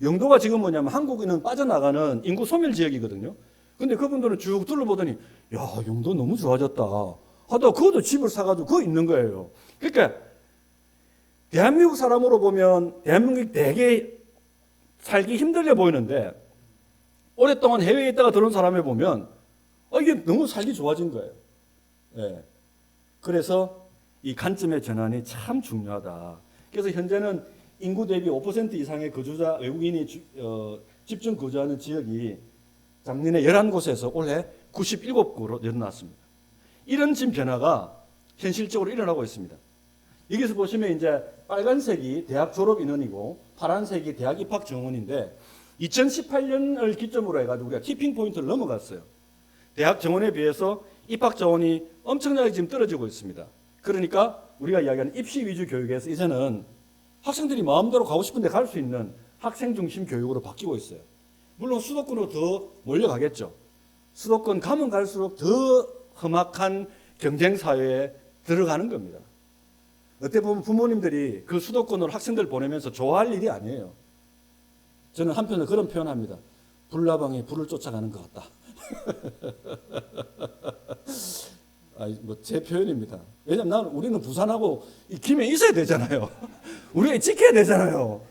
영도가 지금 뭐냐면 한국인은 빠져나가는 인구 소멸 지역이거든요. 근데 그분들은 쭉 둘러보더니 야 영도 너무 좋아졌다. 하다 그것도 집을 사가지고 그거 있는 거예요. 그러니까 대한민국 사람으로 보면 대한민국이 되게 살기 힘들게 보이는데 오랫동안 해외에 있다가 들어온 사람을 보면 이게 너무 살기 좋아진 거예요. 예. 그래서 이 관점의 전환이 참 중요하다. 그래서 현재는 인구 대비 5% 이상의 거주자 외국인이 집중 거주하는 지역이 작년에 11곳에서 올해 97곳으로 늘어났습니다. 이런 지금 변화가 현실적으로 일어나고 있습니다. 여기서 보시면 이제 빨간색이 대학 졸업 인원이고 파란색이 대학 입학 정원인데 2018년을 기점으로 해가지고 우리가 키핑 포인트를 넘어갔어요. 대학 정원에 비해서 입학 정원이 엄청나게 지금 떨어지고 있습니다. 그러니까 우리가 이야기하는 입시 위주 교육에서 이제는 학생들이 마음대로 가고 싶은데 갈 수 있는 학생 중심 교육으로 바뀌고 있어요. 물론 수도권으로 더 몰려가겠죠. 수도권 가면 갈수록 더 험악한 경쟁 사회에 들어가는 겁니다. 어떻게 보면 부모님들이 그 수도권으로 학생들 보내면서 좋아할 일이 아니에요. 저는 한편으로 그런 표현합니다. 불나방에 불을 쫓아가는 것 같다. 제 표현입니다. 왜냐면 우리는 부산하고 김해 있어야 되잖아요. 우리가 지켜야 되잖아요.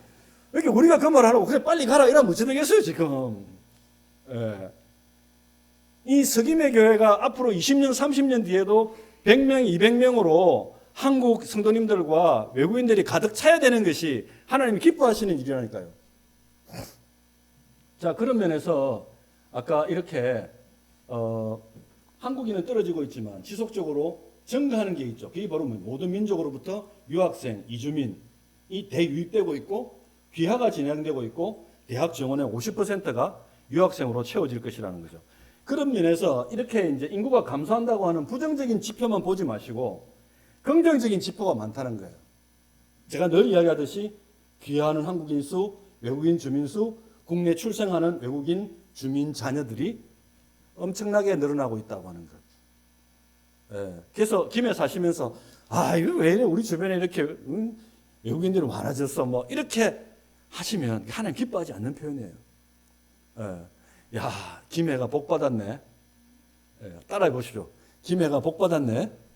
그러니까 우리가 그 말 하라고 그래 빨리 가라 이러면 어찌 되겠어요 지금. 예. 이 서김의 교회가 앞으로 20년 30년 뒤에도 100명 200명으로 한국 성도님들과 외국인들이 가득 차야 되는 것이 하나님이 기뻐하시는 일이라니까요. 자, 그런 면에서 아까 이렇게 한국인은 떨어지고 있지만 지속적으로 증가하는 게 있죠. 그게 바로 모든 민족으로부터 유학생, 이주민이 대유입되고 있고 귀화가 진행되고 있고 대학 정원의 50%가 유학생으로 채워질 것이라는 거죠. 그런 면에서 이렇게 이제 인구가 감소한다고 하는 부정적인 지표만 보지 마시고 긍정적인 지표가 많다는 거예요. 제가 늘 이야기하듯이 귀화하는 한국인 수, 외국인 주민 수, 국내 출생하는 외국인 주민 자녀들이 엄청나게 늘어나고 있다고 하는 것. 예. 그래서 김해 사시면서 이거 왜 이래 우리 주변에 이렇게 외국인들이 많아졌어 뭐 이렇게 하시면 하나님 기뻐하지 않는 표현이에요. 예. 야 김해가 복 받았네. 예. 따라해 보시죠. 김해가 복 받았네.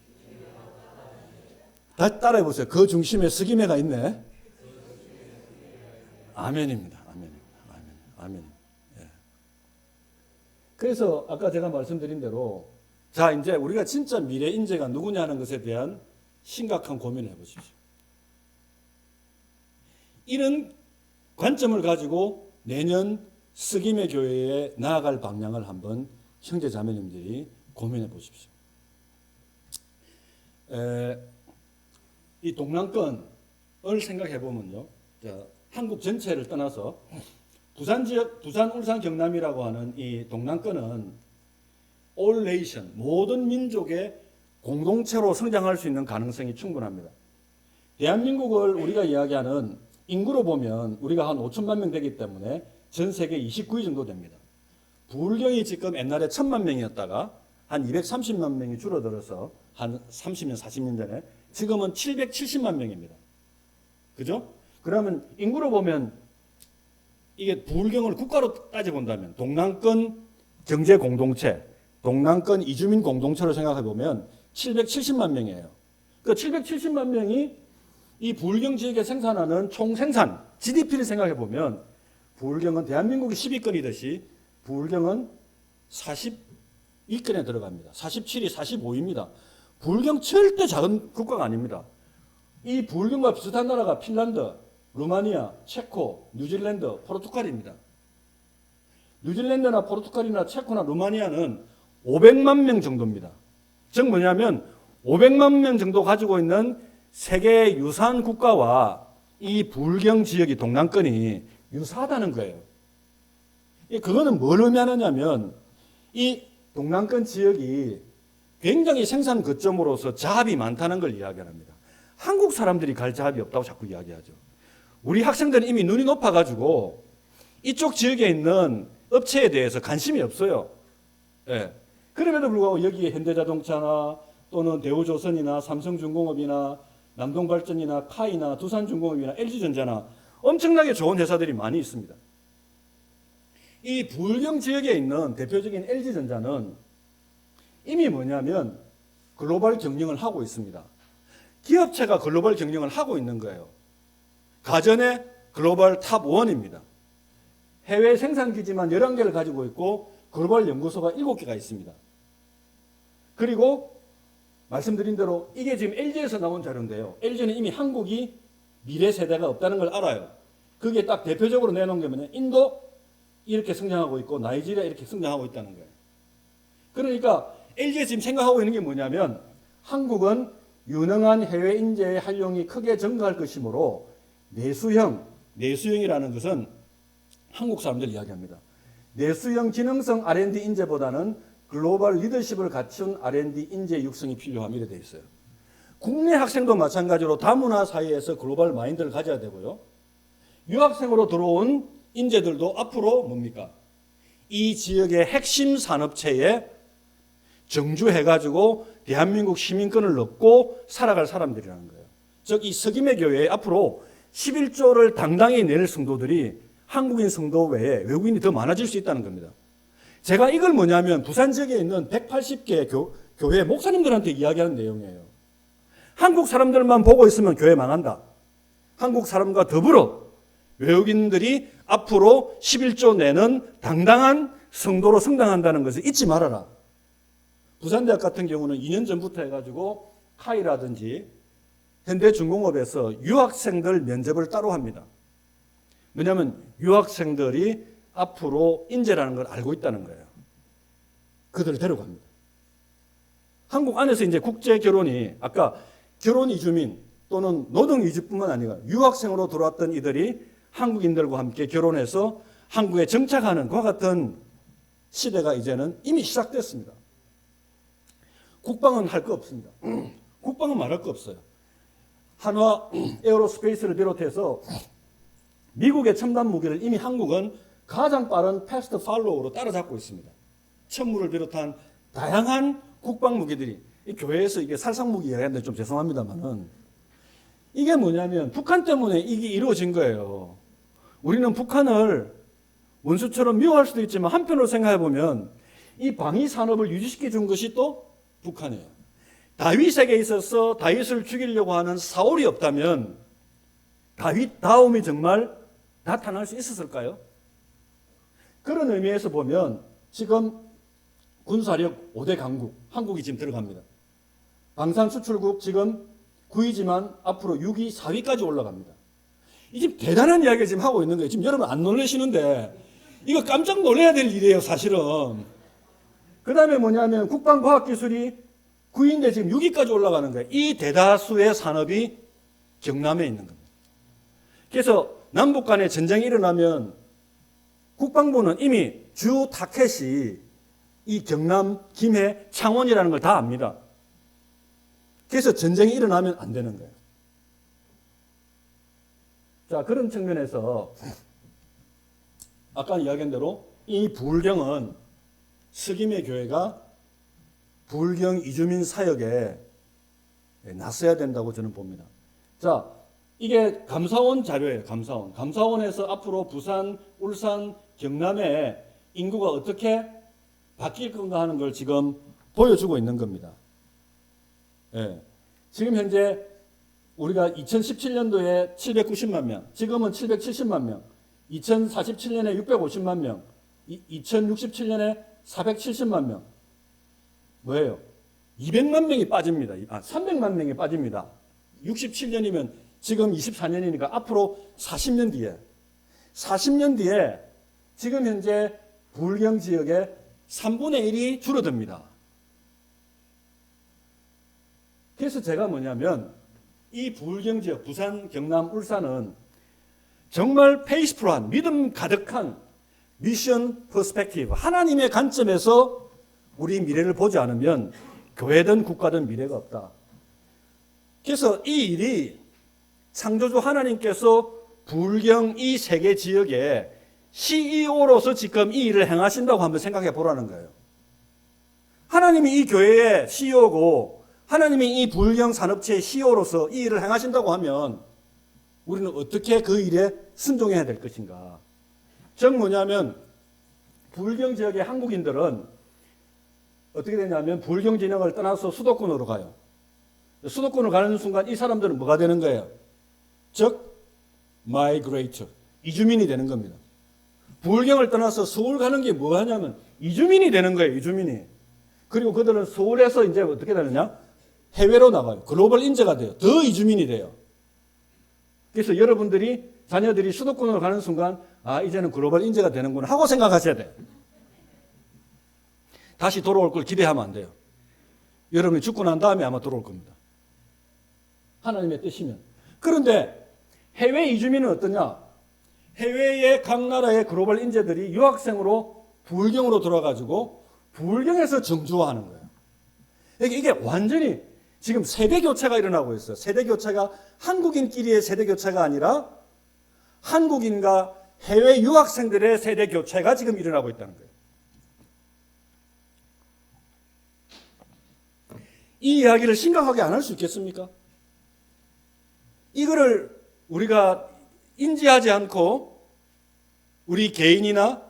다시 따라해 보세요. 그 중심에 스기매가 있네. 아멘입니다. 아멘입니다. 아멘. 예. 그래서 아까 제가 말씀드린 대로 자 이제 우리가 진짜 미래 인재가 누구냐는 것에 대한 심각한 고민을 해보십시오. 이런 관점을 가지고 내년 스기매 교회에 나아갈 방향을 한번 형제 자매님들이 고민해 보십시오. 이 동남권을 생각해 보면요, 한국 전체를 떠나서 부산 지역, 부산, 울산, 경남이라고 하는 이 동남권은 all nation, 모든 민족의 공동체로 성장할 수 있는 가능성이 충분합니다. 대한민국을 우리가 이야기하는 인구로 보면 우리가 한 5천만 명 되기 때문에 전 세계 29위 정도 됩니다. 부울경이 지금 옛날에 1,000만 명이었다가 한 230만 명이 줄어들어서 한 30년, 40년 전에 지금은 770만 명입니다. 그죠? 그러면 인구로 보면 이게 부울경을 국가로 따져본다면 동남권 경제 공동체, 동남권 이주민 공동체로 생각해 보면 770만 명이에요. 그 770만 명이 이 부울경 지역에 생산하는 총 생산, GDP를 생각해 보면 부울경은 대한민국이 10위권이듯이 부울경은 42위권에 들어갑니다. 47위, 45위입니다. 부울경 절대 작은 국가가 아닙니다. 이 부울경과 비슷한 나라가 핀란드, 루마니아, 체코, 뉴질랜드, 포르투갈입니다. 뉴질랜드나 포르투갈이나 체코나 루마니아는 500만 명 정도입니다. 즉 뭐냐면 500만 명 정도 가지고 있는 세계 유사한 국가와 이 부울경 지역이 동남권이 유사하다는 거예요. 그거는 뭘 의미하느냐면 이 동남권 지역이 굉장히 생산 거점으로서 자합이 많다는 걸 이야기합니다. 한국 사람들이 갈 자합이 없다고 자꾸 이야기하죠. 우리 학생들은 이미 눈이 높아가지고 이쪽 지역에 있는 업체에 대해서 관심이 없어요. 예. 그럼에도 불구하고 여기에 현대자동차나 또는 대우조선이나 삼성중공업이나 남동발전이나 카이나 두산중공업이나 LG전자나 엄청나게 좋은 회사들이 많이 있습니다. 이 부울경 지역에 있는 대표적인 LG전자는 이미 뭐냐면 글로벌 경영을 하고 있습니다. 기업체가 글로벌 경영을 하고 있는 거예요. 가전의 글로벌 탑 1입니다. 해외 생산기지만 11개를 가지고 있고 글로벌 연구소가 7개가 있습니다. 그리고 말씀드린 대로 이게 지금 LG에서 나온 자료인데요. LG는 이미 한국이 미래 세대가 없다는 걸 알아요. 그게 딱 대표적으로 내놓은 게 뭐냐. 인도 이렇게 성장하고 있고 나이지리아 이렇게 성장하고 있다는 거예요. 그러니까 LG가 지금 생각하고 있는 게 뭐냐면 한국은 유능한 해외 인재의 활용이 크게 증가할 것이므로 내수형이라는 것은 한국 사람들 이야기합니다. 내수형 지능성 R&D 인재보다는 글로벌 리더십을 갖춘 R&D 인재 육성이 필요함 이렇게 되어 있어요. 국내 학생도 마찬가지로 다문화 사회에서 글로벌 마인드를 가져야 되고요. 유학생으로 들어온 인재들도 앞으로 뭡니까? 이 지역의 핵심 산업체에 정주해가지고 대한민국 시민권을 얻고 살아갈 사람들이라는 거예요. 즉 이 서김의 교회에 앞으로 11조를 당당히 낼 성도들이 한국인 성도 외에 외국인이 더 많아질 수 있다는 겁니다. 제가 이걸 뭐냐면 부산 지역에 있는 180개 교회 목사님들한테 이야기하는 내용이에요. 한국 사람들만 보고 있으면 교회 망한다. 한국 사람과 더불어 외국인들이 앞으로 11조 내는 당당한 성도로 성장한다는 것을 잊지 말아라. 부산대학 같은 경우는 2년 전부터 해가지고 카이라든지 현대중공업에서 유학생들 면접을 따로 합니다. 왜냐하면 유학생들이 앞으로 인재라는 걸 알고 있다는 거예요. 그들을 데려갑니다. 한국 안에서 이제 국제 결혼이 아까 결혼 이주민 또는 노동 이주뿐만 아니라 유학생으로 들어왔던 이들이 한국인들과 함께 결혼해서 한국에 정착하는 그와 같은 시대가 이제는 이미 시작됐습니다. 국방은 할 거 없습니다. 국방은 말할 거 없어요. 한화 에어로스페이스를 비롯해서 미국의 첨단 무기를 이미 한국은 가장 빠른 패스트 팔로우로 따라잡고 있습니다. 천무를 비롯한 다양한 국방 무기들이 이 교회에서 이게 살상 무기 얘기하는데 좀 죄송합니다만은 이게 뭐냐면 북한 때문에 이게 이루어진 거예요. 우리는 북한을 원수처럼 미워할 수도 있지만 한편으로 생각해 보면 이 방위 산업을 유지시켜 준 것이 또 북한이에요. 다윗에게 있어서 다윗을 죽이려고 하는 사울이 없다면 다윗 다음이 정말 나타날 수 있었을까요? 그런 의미에서 보면 지금 군사력 5대 강국 한국이 지금 들어갑니다. 방산수출국 지금 9위지만 앞으로 6위, 4위까지 올라갑니다. 이 지금 대단한 이야기를 지금 하고 있는 거예요. 지금 여러분 안 놀라시는데 이거 깜짝 놀라야 될 일이에요, 사실은. 그 다음에 뭐냐면 국방과학기술이 9위인데 지금 6위까지 올라가는 거예요. 이 대다수의 산업이 경남에 있는 겁니다. 그래서 남북 간에 전쟁이 일어나면 국방부는 이미 주 타켓이 이 경남, 김해, 창원이라는 걸 다 압니다. 그래서 전쟁이 일어나면 안 되는 거예요. 자, 그런 측면에서 아까 이야기한 대로 이 부울경은 서김의 교회가 부울경 이주민 사역에 나서야 된다고 저는 봅니다. 자, 이게 감사원 자료예요. 감사원에서 앞으로 부산, 울산, 경남의 인구가 어떻게 바뀔 건가 하는 걸 지금 보여주고 있는 겁니다. 예. 지금 현재 우리가 2017년도에 790만 명, 지금은 770만 명, 2047년에 650만 명, 2067년에 470만 명. 뭐예요? 200만 명이 빠집니다. 300만 명이 빠집니다. 67년이면 지금 24년이니까 앞으로 40년 뒤에 지금 현재 부울경 지역의 3분의 1이 줄어듭니다. 그래서 제가 뭐냐면 이 부울경 지역, 부산, 경남, 울산은 정말 페이스풀한 믿음 가득한 미션 퍼스펙티브, 하나님의 관점에서 우리 미래를 보지 않으면 교회든 국가든 미래가 없다. 그래서 이 일이 창조주 하나님께서 부울경 이 세계 지역에 CEO로서 지금 이 일을 행하신다고 한번 생각해 보라는 거예요. 하나님이 이 교회의 CEO고 하나님이 이 부울경 산업체의 CEO로서 이 일을 행하신다고 하면 우리는 어떻게 그 일에 순종해야 될 것인가. 즉 뭐냐면 부울경 지역의 한국인들은 어떻게 되냐면 불경 진영을 떠나서 수도권으로 가요. 수도권으로 가는 순간 이 사람들은 뭐가 되는 거예요? 즉 마이그레이터, 이주민이 되는 겁니다. 불경을 떠나서 서울 가는 게 뭐하냐면 이주민이 되는 거예요. 이주민이. 그리고 그들은 서울에서 이제 어떻게 되느냐? 해외로 나가요. 글로벌 인재가 돼요. 더 이주민이 돼요. 그래서 여러분들이 자녀들이 수도권으로 가는 순간 아 이제는 글로벌 인재가 되는구나 하고 생각하셔야 돼요. 다시 돌아올 걸 기대하면 안 돼요. 여러분이 죽고 난 다음에 아마 돌아올 겁니다. 하나님의 뜻이면. 그런데 해외 이주민은 어떠냐? 해외의 각 나라의 글로벌 인재들이 유학생으로 불경으로 들어와가지고 불경에서 정주화하는 거예요. 이게 완전히 지금 세대 교체가 일어나고 있어요. 세대 교체가 한국인끼리의 세대 교체가 아니라 한국인과 해외 유학생들의 세대 교체가 지금 일어나고 있다는 거예요. 이 이야기를 심각하게 안 할 수 있겠습니까? 이거를 우리가 인지하지 않고 우리 개인이나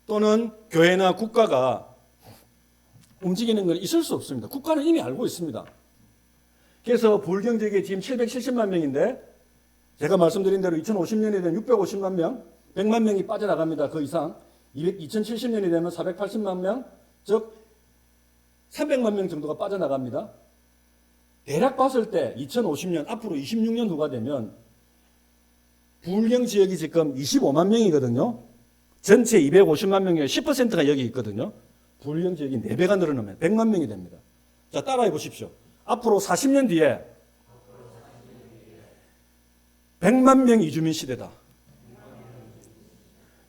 또는 교회나 국가가 움직이는 건 있을 수 없습니다. 국가는 이미 알고 있습니다. 그래서 불경 지역이 지금 770만 명인데 제가 말씀드린 대로 2050년이 되면 650만 명, 100만 명이 빠져나갑니다. 그 이상. 2070년이 되면 480만 명, 즉 300만 명 정도가 빠져나갑니다. 대략 봤을 때 2050년 앞으로 26년 후가 되면 불경 지역이 지금 25만 명이거든요. 전체 250만 명의 10%가 여기 있거든요. 불경 지역이 4배가 늘어나면 100만 명이 됩니다. 자, 따라해 보십시오. 앞으로 40년 뒤에 100만 명 이주민 시대다.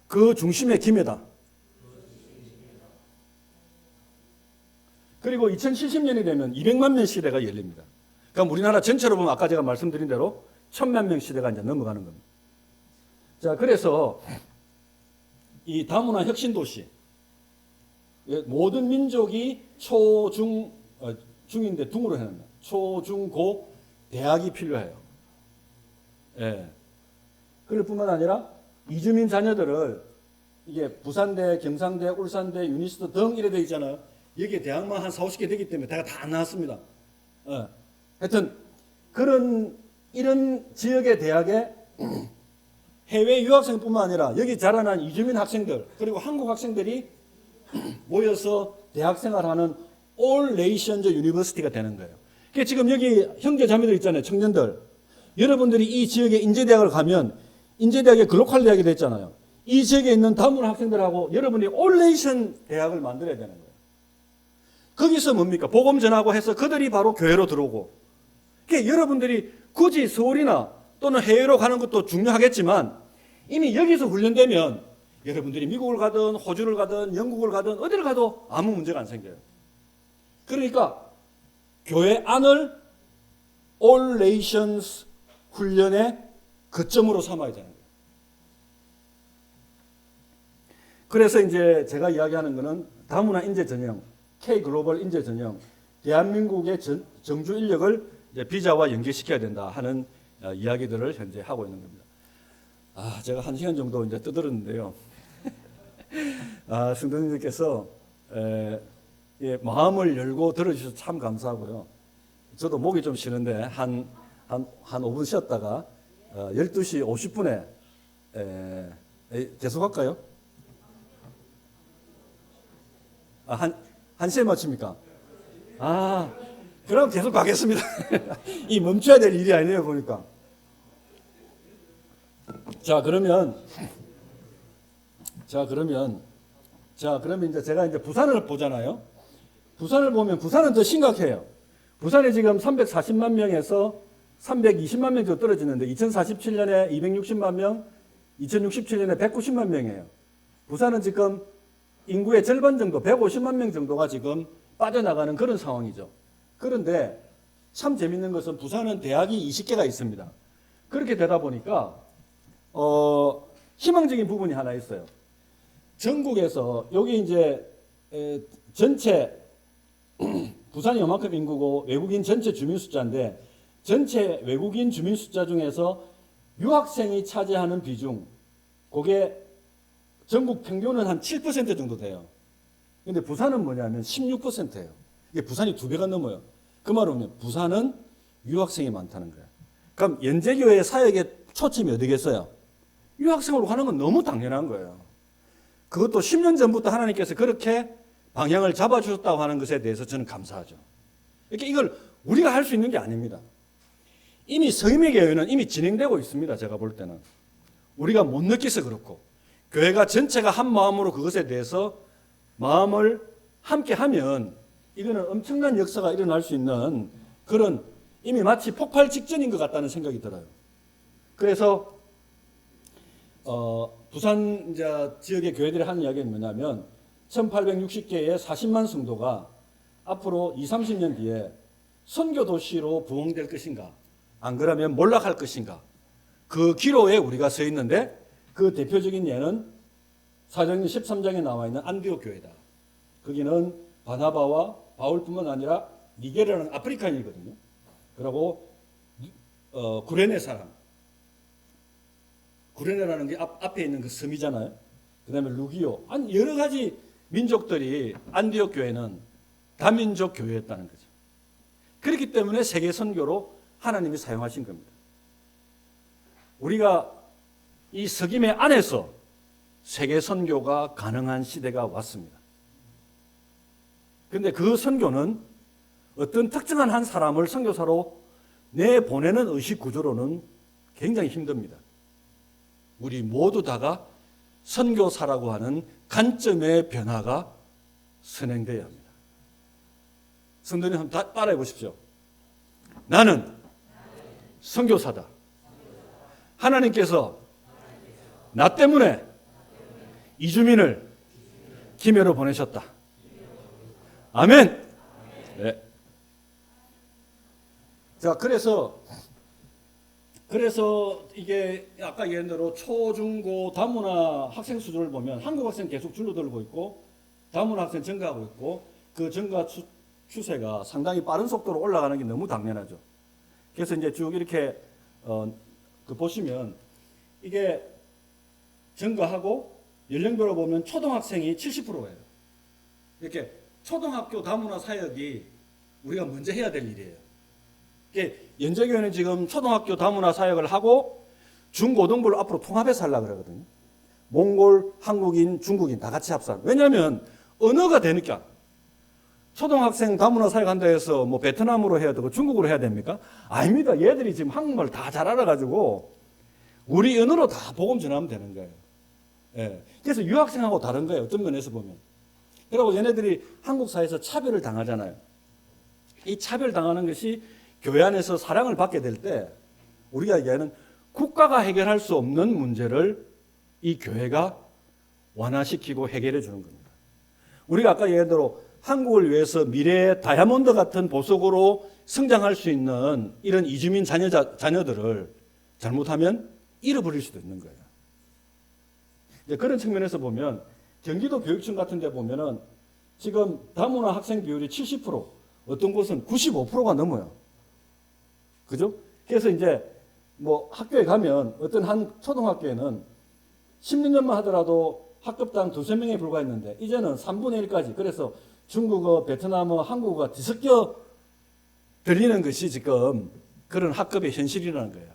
그 중심에 김해다. 그리고 2070년이 되면 200만 명 시대가 열립니다. 그러니까 우리나라 전체로 보면 아까 제가 말씀드린 대로 1000만 명 시대가 이제 넘어가는 겁니다. 자, 그래서 이 다문화 혁신 도시, 모든 민족이 중인데 둥으로 해놓습니다. 초, 중, 고, 대학이 필요해요. 예. 그럴 뿐만 아니라 이주민 자녀들을 이게 부산대, 경상대, 울산대, 유니스트 등 이래 돼 있잖아요. 여기에 대학만 한 4, 50개 되기 때문에 다 안 나왔습니다. 예. 하여튼 이런 지역의 대학에 해외 유학생뿐만 아니라 여기 자라난 이주민 학생들 그리고 한국 학생들이 모여서 대학 생활하는 All Nations University가 되는 거예요. 그러니까 지금 여기 형제 자매들 있잖아요. 청년들. 여러분들이 이 지역의 인재대학을 가면 인재대학의 글로컬 대학이 됐잖아요. 이 지역에 있는 다문화 학생들하고 여러분이 All Nation 대학을 만들어야 되는 거예요. 거기서 뭡니까? 복음 전하고 해서 그들이 바로 교회로 들어오고. 그러니까 여러분들이 굳이 서울이나 또는 해외로 가는 것도 중요하겠지만 이미 여기서 훈련되면 여러분들이 미국을 가든 호주를 가든 영국을 가든 어디를 가도 아무 문제가 안 생겨요. 그러니까 교회 안을 All Nations 훈련의 거점으로 삼아야 되는 거예요. 그래서 이제 제가 이야기하는 거는 다문화 인재 전형, K 글로벌 인재 전형, 대한민국의 정주 인력을 이제 비자와 연계시켜야 된다 하는 이야기들을 현재 하고 있는 겁니다. 제가 1시간 정도 이제 떠들었는데요. 성도님들께서 마음을 열고 들어주셔서 참 감사하고요. 저도 목이 좀 쉬는데 한 5분 쉬었다가 12시 50분에 계속할까요? 1시에 마칩니까? 그럼 계속 가겠습니다. 이 멈춰야 될 일이 아니네요, 보니까. 그러면 이제 제가 이제 부산을 보잖아요. 부산을 보면 부산은 더 심각해요. 부산이 지금 340만 명에서 320만 명 정도 떨어지는데 2047년에 260만 명, 2067년에 190만 명이에요. 부산은 지금 인구의 절반 정도, 150만 명 정도가 지금 빠져나가는 그런 상황이죠. 그런데 참 재밌는 것은 부산은 대학이 20개가 있습니다. 그렇게 되다 보니까 희망적인 부분이 하나 있어요. 전국에서 여기 이제 전체 부산이 요만큼 인구고 외국인 전체 주민 숫자인데 전체 외국인 주민 숫자 중에서 유학생이 차지하는 비중 그게 전국 평균은 한 7% 정도 돼요. 근데 부산은 뭐냐면 16%예요. 이게 부산이 2배가 넘어요. 그 말은 부산은 유학생이 많다는 거예요. 그럼 연제교회 사역의 초점이 어디겠어요? 유학생으로 가는 건 너무 당연한 거예요. 그것도 10년 전부터 하나님께서 그렇게 방향을 잡아주셨다고 하는 것에 대해서 저는 감사하죠. 이렇게 이걸 우리가 할 수 있는 게 아닙니다. 이미 서임의 교회는 이미 진행되고 있습니다. 제가 볼 때는. 우리가 못 느껴서 그렇고 교회가 전체가 한 마음으로 그것에 대해서 마음을 함께 하면 이거는 엄청난 역사가 일어날 수 있는 그런 이미 마치 폭발 직전인 것 같다는 생각이 들어요. 그래서 부산 이제 지역의 교회들이 하는 이야기는 뭐냐면 1860개의 40만 성도가 앞으로 20, 30년 뒤에 선교 도시로 부흥될 것인가 안 그러면 몰락할 것인가 그 기로에 우리가 서 있는데 그 대표적인 예는 사도행전 13장에 나와 있는 안디옥 교회다. 거기는 바나바와 바울뿐만 아니라 니게르라는 아프리카인이거든요. 그리고 구레네 사람 구레네라는 게 앞에 있는 그 섬이잖아요. 그 다음에 루기오 여러 가지 민족들이 안디옥 교회는 다민족 교회였다는 거죠. 그렇기 때문에 세계 선교로 하나님이 사용하신 겁니다. 우리가 이 석임의 안에서 세계 선교가 가능한 시대가 왔습니다. 그런데 그 선교는 어떤 특정한 한 사람을 선교사로 내보내는 의식 구조로는 굉장히 힘듭니다. 우리 모두 다가 선교사라고 하는 관점의 변화가 선행되어야 합니다. 성도님 한번 따라해 보십시오. 나는 선교사다. 하나님께서 나 때문에 이주민을 기회로 보내셨다. 아멘. 네. 자, 그래서 이게 아까 예를 들어 초중고 다문화 학생 수준을 보면 한국 학생 계속 줄어들고 있고 다문화 학생 증가하고 있고 그 증가 추세가 상당히 빠른 속도로 올라가는 게 너무 당연하죠. 그래서 이제 쭉 이렇게 보시면 이게 증가하고 연령별로 보면 초등학생이 70%예요. 이렇게 초등학교 다문화 사역이 우리가 먼저 해야 될 일이에요. 연제교회는 지금 초등학교 다문화 사역을 하고 중고등부를 앞으로 통합해서 하려고 그러거든요. 몽골, 한국인, 중국인 다 같이 합산. 왜냐하면 언어가 되니까. 초등학생 다문화 사역한다 해서 뭐 베트남으로 해야 되고 중국어로 해야 됩니까? 아닙니다. 얘들이 지금 한국말 다 잘 알아가지고 우리 언어로 다 복음 전하면 되는 거예요. 예. 그래서 유학생하고 다른 거예요. 어떤 면에서 보면. 그리고 얘네들이 한국 사회에서 차별을 당하잖아요. 이 차별 당하는 것이 교회 안에서 사랑을 받게 될 때 우리가 얘기하는 국가가 해결할 수 없는 문제를 이 교회가 완화시키고 해결해 주는 겁니다. 우리가 아까 예를 들어 한국을 위해서 미래의 다이아몬드 같은 보석으로 성장할 수 있는 이런 이주민 자녀들을 잘못하면 잃어버릴 수도 있는 거예요. 이제 그런 측면에서 보면 경기도 교육청 같은 데 보면은 지금 다문화 학생 비율이 70%, 어떤 곳은 95%가 넘어요. 그죠? 그래서 이제 뭐 학교에 가면 어떤 한 초등학교에는 16년만 하더라도 학급당 2~3명에 불과했는데 이제는 3분의 1까지. 그래서 중국어, 베트남어, 한국어가 뒤섞여 들리는 것이 지금 그런 학급의 현실이라는 거예요.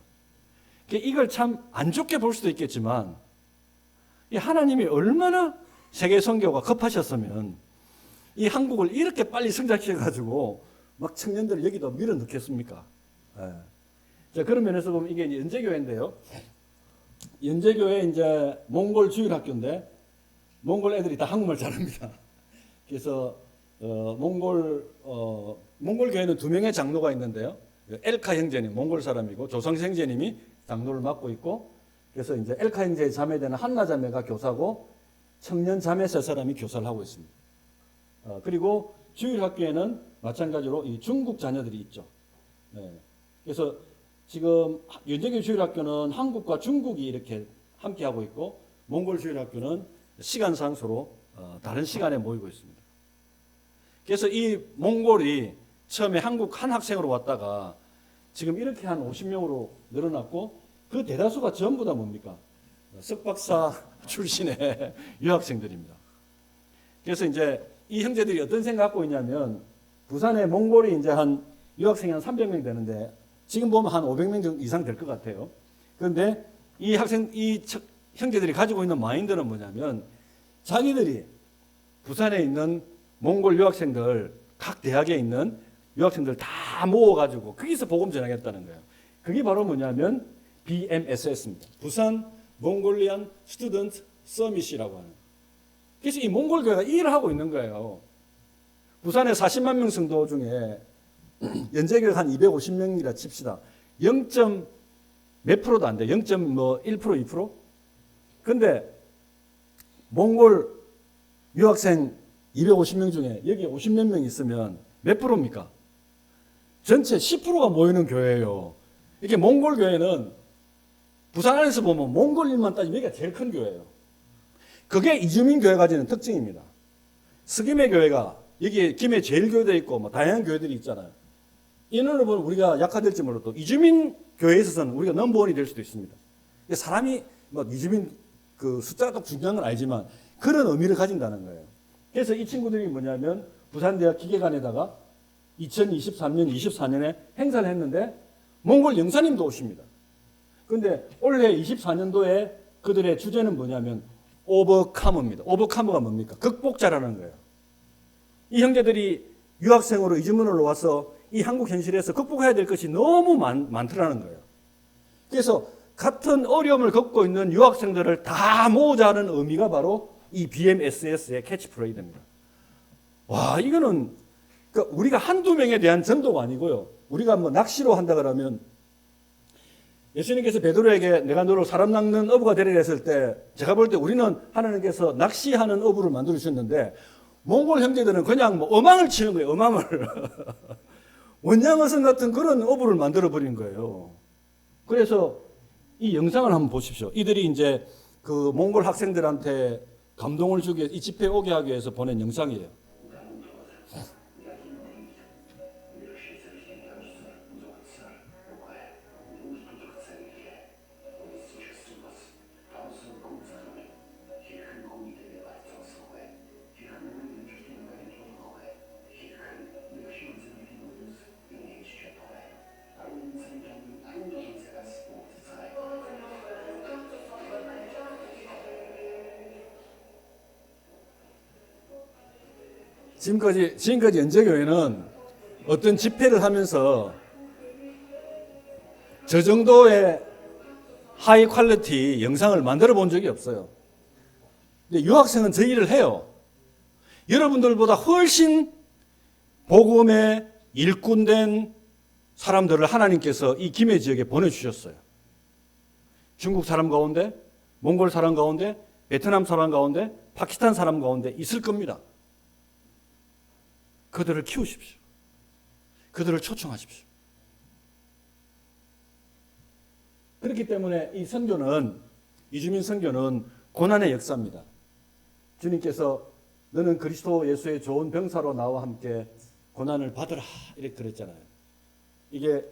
이걸 참 안 좋게 볼 수도 있겠지만 이 하나님이 얼마나 세계 선교가 급하셨으면 이 한국을 이렇게 빨리 성장시켜가지고 막 청년들을 여기다 밀어넣겠습니까? 예. 자, 그런 면에서 보면 이게 연제교회인데요. 연제교회 이제 몽골 주일학교인데 몽골 애들이 다 한국말 잘합니다. 그래서 몽골 교회는 2명의 장로가 있는데요. 엘카 형제님, 몽골 사람이고 조성세 형제님이 장로를 맡고 있고, 그래서 이제 엘카 형제의 자매되는 한나 자매가 교사고 청년 자매 3사람이 교사를 하고 있습니다. 그리고 주일학교에는 마찬가지로 이 중국 자녀들이 있죠. 네. 그래서 지금 연제교 주일학교는 한국과 중국이 이렇게 함께 하고 있고 몽골 주일학교는 시간상 서로 다른 시간에 모이고 있습니다. 그래서 이 몽골이 처음에 한국 한 학생으로 왔다가 지금 이렇게 한 50명으로 늘어났고 그 대다수가 전부 다 뭡니까? 석박사 출신의 유학생들입니다. 그래서 이제 이 형제들이 어떤 생각 갖고 있냐면 부산에 몽골이 이제 한 유학생이 한 300명 되는데 지금 보면 한 500명 정도 이상 될 것 같아요. 그런데 이 형제들이 가지고 있는 마인드는 뭐냐면 자기들이 부산에 있는 몽골 유학생들 각 대학에 있는 유학생들 다 모아가지고 거기서 복음 전하겠다는 거예요. 그게 바로 뭐냐면 BMSS입니다. 부산 몽골리안 스튜던트 서밋이라고 하는. 그래서 이 몽골 교회가 이 일을 하고 있는 거예요. 부산에 40만 명 성도 중에 연재교육 한 250명이라 칩시다. 0. 몇 프로도 안 돼. 0.1%, 2%? 근데 몽골 유학생 250명 중에 여기 50몇 명 있으면 몇 프로입니까? 전체 10%가 모이는 교회예요. 이렇게 몽골 교회는 부산 안에서 보면 몽골인만 따지면 여기가 제일 큰 교회예요. 그게 이주민 교회가 가지는 특징입니다. 스김의 교회가 여기 김해 제일교회도 있고 뭐 다양한 교회들이 있잖아요. 인원을 보면 우리가 약화될지 몰라도 이주민 교회에 있어서는 우리가 넘버원이 될 수도 있습니다. 사람이 뭐 이주민 그 숫자가 딱 중요한 건 알지만 그런 의미를 가진다는 거예요. 그래서 이 친구들이 뭐냐면 부산대학 기계관에다가 2023년, 24년에 행사를 했는데 몽골 영사님도 오십니다. 그런데 올해 24년도에 그들의 주제는 뭐냐면 오버카머입니다. 오버카머가 뭡니까? 극복자라는 거예요. 이 형제들이 유학생으로 이주민으로 와서 이 한국 현실에서 극복해야 될 것이 너무 많더라는 거예요. 그래서 같은 어려움을 겪고 있는 유학생들을 다 모으자는 의미가 바로 이 BMSS의 캐치프레이즈입니다. 와, 이거는 그러니까 우리가 한두 명에 대한 전도가 아니고요. 우리가 뭐 낚시로 한다 그러면 예수님께서 베드로에게 내가 너를 사람 낚는 어부가 되리라 했을 때 제가 볼 때 우리는 하나님께서 낚시하는 어부를 만들어 주셨는데 몽골 형제들은 그냥 뭐 어망을 치는 거예요. 어망을. 원양어선 같은 그런 어부를 만들어 버린 거예요. 그래서 이 영상을 한번 보십시오. 이들이 이제 그 몽골 학생들한테 감동을 주기 위해서 이 집회에 오게 하기 위해서 보낸 영상이에요. 지금까지 연재교회는 어떤 집회를 하면서 저 정도의 하이 퀄리티 영상을 만들어 본 적이 없어요. 근데 유학생은 저 일을 해요. 여러분들보다 훨씬 복음의 일꾼된 사람들을 하나님께서 이 김해 지역에 보내주셨어요. 중국 사람 가운데, 몽골 사람 가운데, 베트남 사람 가운데, 파키스탄 사람 가운데 있을 겁니다. 그들을 키우십시오. 그들을 초청하십시오. 그렇기 때문에 이 선교는, 이주민 선교는 고난의 역사입니다. 주님께서 너는 그리스도 예수의 좋은 병사로 나와 함께 고난을 받으라 이렇게 그랬잖아요. 이게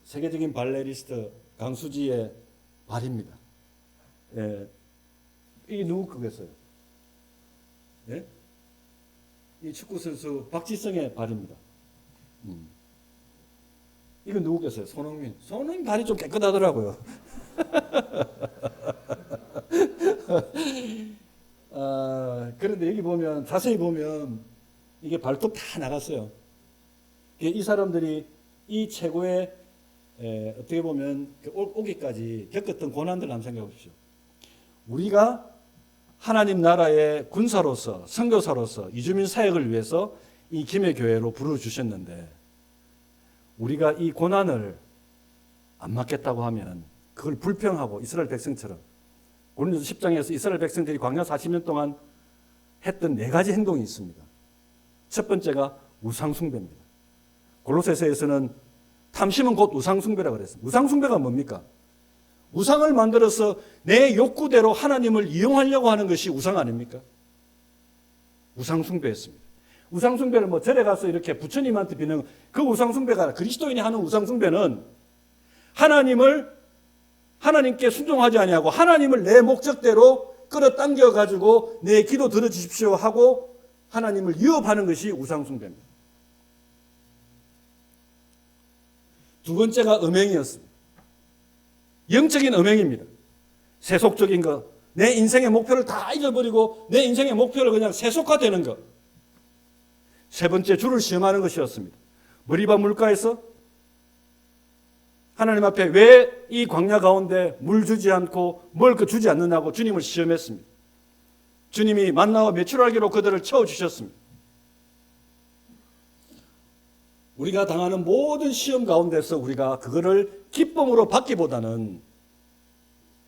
세계적인 발레리스트 강수지의 발입니다. 이게 누구 거겠어요? 예? 이 축구 선수 박지성의 발입니다. 이건 누구겠어요? 손흥민. 손흥민 발이 좀 깨끗하더라고요. 그런데 여기 보면 자세히 보면 이게 발톱 다 나갔어요. 이 사람들이 이 최고의 어떻게 보면 오기까지 겪었던 고난들 한번 생각해 보십시오. 우리가 하나님 나라의 군사로서 선교사로서 이주민 사역을 위해서 이 김해 교회로 부르주셨는데 우리가 이 고난을 안 맞겠다고 하면 그걸 불평하고 이스라엘 백성처럼 고린도서 10장에서 이스라엘 백성들이 광야 40년 동안 했던 4가지 행동이 있습니다. 첫 번째가 우상숭배입니다. 골로새서에서는 탐심은 곧 우상숭배라고 그랬습니다. 우상숭배가 뭡니까? 우상을 만들어서 내 욕구대로 하나님을 이용하려고 하는 것이 우상 아닙니까? 우상숭배였습니다. 우상숭배를 뭐 절에 가서 이렇게 부처님한테 비는 그 우상숭배가 아니라 그리스도인이 하는 우상숭배는 하나님께 순종하지 아니하고 하나님을 내 목적대로 끌어당겨 가지고 내 기도 들어주십시오 하고 하나님을 위협하는 것이 우상숭배입니다. 두 번째가 음행이었습니다. 영적인 음행입니다. 세속적인 것, 내 인생의 목표를 다 잊어버리고 내 인생의 목표를 그냥 세속화되는 것. 세 번째, 주를 시험하는 것이었습니다. 머리바 물가에서 하나님 앞에 왜 이 광야 가운데 물 주지 않고 뭘 주지 않느냐고 주님을 시험했습니다. 주님이 만나와 메추라기로 그들을 채워주셨습니다. 우리가 당하는 모든 시험 가운데서 우리가 그거를 기쁨으로 받기보다는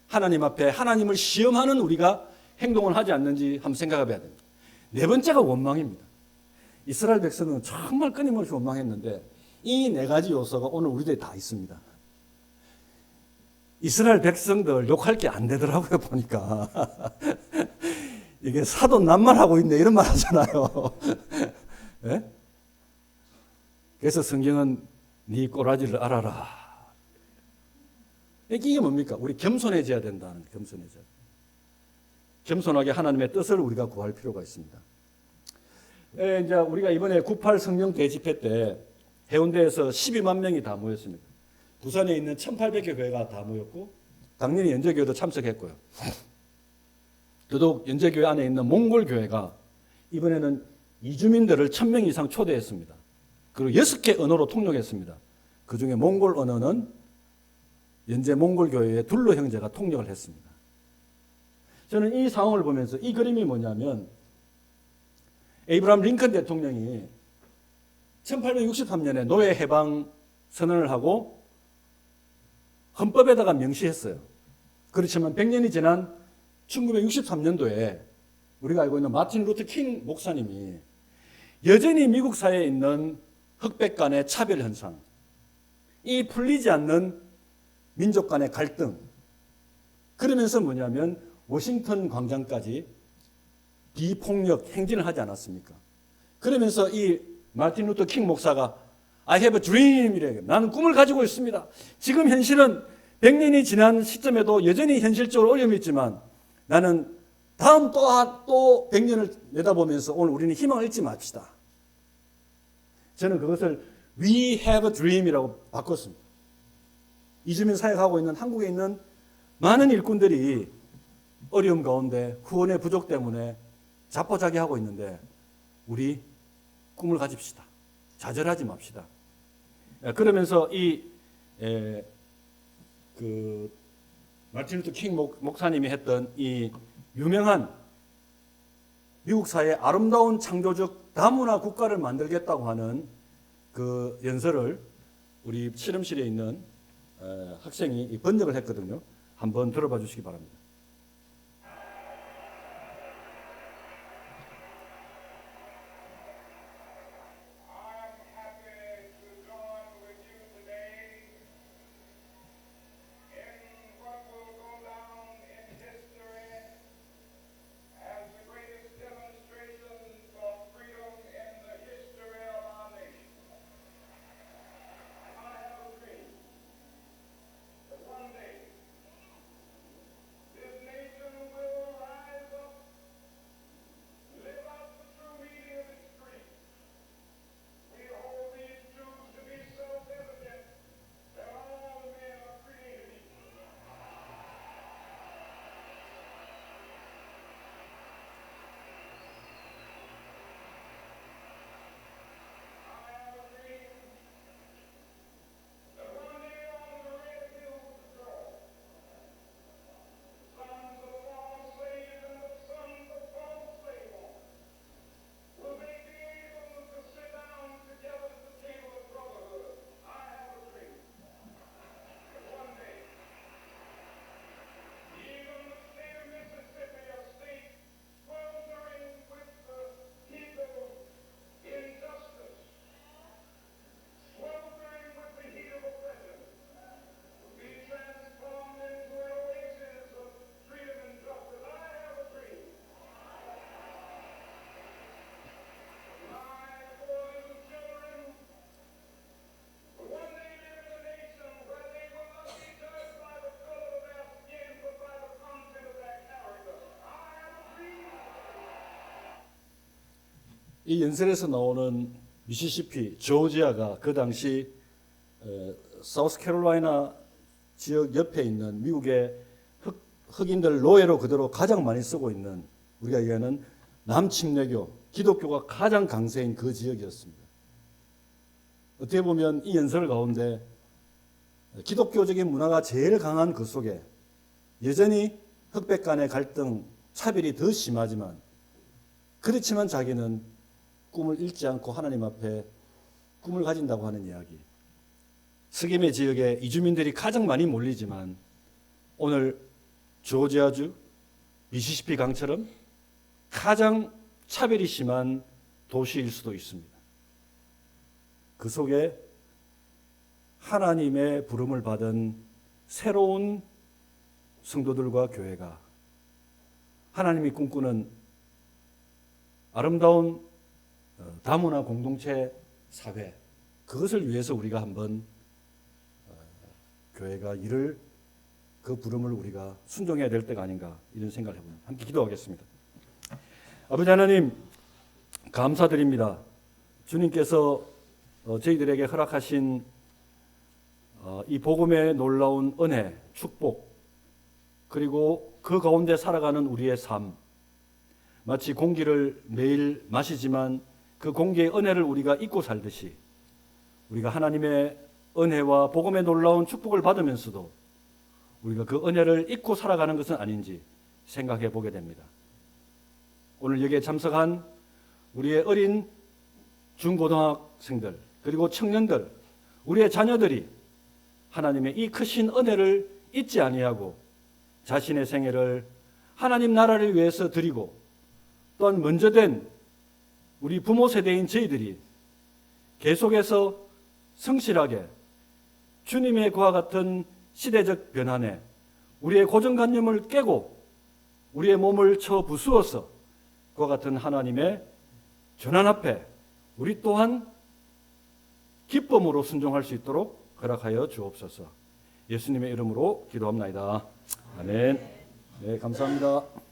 하나님 앞에 하나님을 시험하는 우리가 행동을 하지 않는지 한번 생각해 봐야 됩니다. 네 번째가 원망입니다. 이스라엘 백성은 정말 끊임없이 원망했는데 이 네 가지 요소가 오늘 우리들에 다 있습니다. 이스라엘 백성들 욕할 게 안 되더라고요, 보니까. 이게 사도 낱말하고 있네, 이런 말 하잖아요. 네? 그래서 성경은 네 꼬라지를 알아라. 이게 뭡니까? 우리 겸손해져야 된다는, 겸손해져야. 겸손하게 하나님의 뜻을 우리가 구할 필요가 있습니다. 이제 우리가 이번에 98 성령 대집회 때 해운대에서 12만 명이 다 모였습니다. 부산에 있는 1800개 교회가 다 모였고 당연히 연제교회도 참석했고요. 더더욱 연제교회 안에 있는 몽골 교회가 이번에는 이주민들을 1000명 이상 초대했습니다. 그리고 6개 언어로 통역했습니다. 그중에 몽골 언어는 연제 몽골 교회의 둘로 형제가 통역을 했습니다. 저는 이 상황을 보면서 이 그림이 뭐냐면 에이브라함 링컨 대통령이 1863년에 노예 해방 선언을 하고 헌법에다가 명시했어요. 그렇지만 100년이 지난 1963년도에 우리가 알고 있는 마틴 루터 킹 목사님이 여전히 미국 사회에 있는 흑백 간의 차별 현상, 이 풀리지 않는 민족 간의 갈등, 그러면서 뭐냐면 워싱턴 광장까지 비폭력 행진을 하지 않았습니까? 그러면서 이 마틴 루터 킹 목사가 I have a dream 이래. 나는 꿈을 가지고 있습니다. 지금 현실은 100년이 지난 시점에도 여전히 현실적으로 어려움이 있지만 나는 다음 또 100년을 내다보면서 오늘 우리는 희망을 잃지 맙시다. 저는 그것을 We have a dream이라고 바꿨습니다. 이주민 사역하고 있는 한국에 있는 많은 일꾼들이 어려움 가운데 후원의 부족 때문에 자포자기하고 있는데 우리 꿈을 가집시다. 좌절하지 맙시다. 그러면서 마틴 루터 킹 목사님이 했던 이 유명한 미국 사회의 아름다운 창조적 다문화 국가를 만들겠다고 하는 그 연설을 우리 실험실에 있는 학생이 번역을 했거든요. 한번 들어봐 주시기 바랍니다. 이 연설에서 나오는 미시시피, 조지아가 그 당시 사우스캐롤라이나 지역 옆에 있는 미국의 흑인들 노예로 그대로 가장 많이 쓰고 있는, 우리가 얘기하는 남침례교, 기독교가 가장 강세인 그 지역이었습니다. 어떻게 보면 이 연설 가운데 기독교적인 문화가 제일 강한 그 속에 여전히 흑백 간의 갈등, 차별이 더 심하지만, 그렇지만 자기는 꿈을 잃지 않고 하나님 앞에 꿈을 가진다고 하는 이야기. 스기메 지역에 이주민들이 가장 많이 몰리지만 오늘 조지아주 미시시피 강처럼 가장 차별이 심한 도시일 수도 있습니다. 그 속에 하나님의 부름을 받은 새로운 성도들과 교회가, 하나님이 꿈꾸는 아름다운 다문화 공동체 사회, 그것을 위해서 우리가 한번 교회가 이를, 그 부름을 우리가 순종해야 될 때가 아닌가, 이런 생각을 해봅니다. 함께 기도하겠습니다. 아버지 하나님, 감사드립니다. 주님께서 저희들에게 허락하신 이 복음의 놀라운 은혜, 축복, 그리고 그 가운데 살아가는 우리의 삶, 마치 공기를 매일 마시지만 그 공기의 은혜를 우리가 잊고 살듯이, 우리가 하나님의 은혜와 복음의 놀라운 축복을 받으면서도 우리가 그 은혜를 잊고 살아가는 것은 아닌지 생각해 보게 됩니다. 오늘 여기에 참석한 우리의 어린 중고등학생들, 그리고 청년들, 우리의 자녀들이 하나님의 이 크신 은혜를 잊지 아니하고 자신의 생애를 하나님 나라를 위해서 드리고, 또한 먼저 된 우리 부모 세대인 저희들이 계속해서 성실하게 주님의 그와 같은 시대적 변환에 우리의 고정관념을 깨고 우리의 몸을 쳐 부수어서 그와 같은 하나님의 전환 앞에 우리 또한 기쁨으로 순종할 수 있도록 허락하여 주옵소서. 예수님의 이름으로 기도합나이다. 아멘. 네, 감사합니다.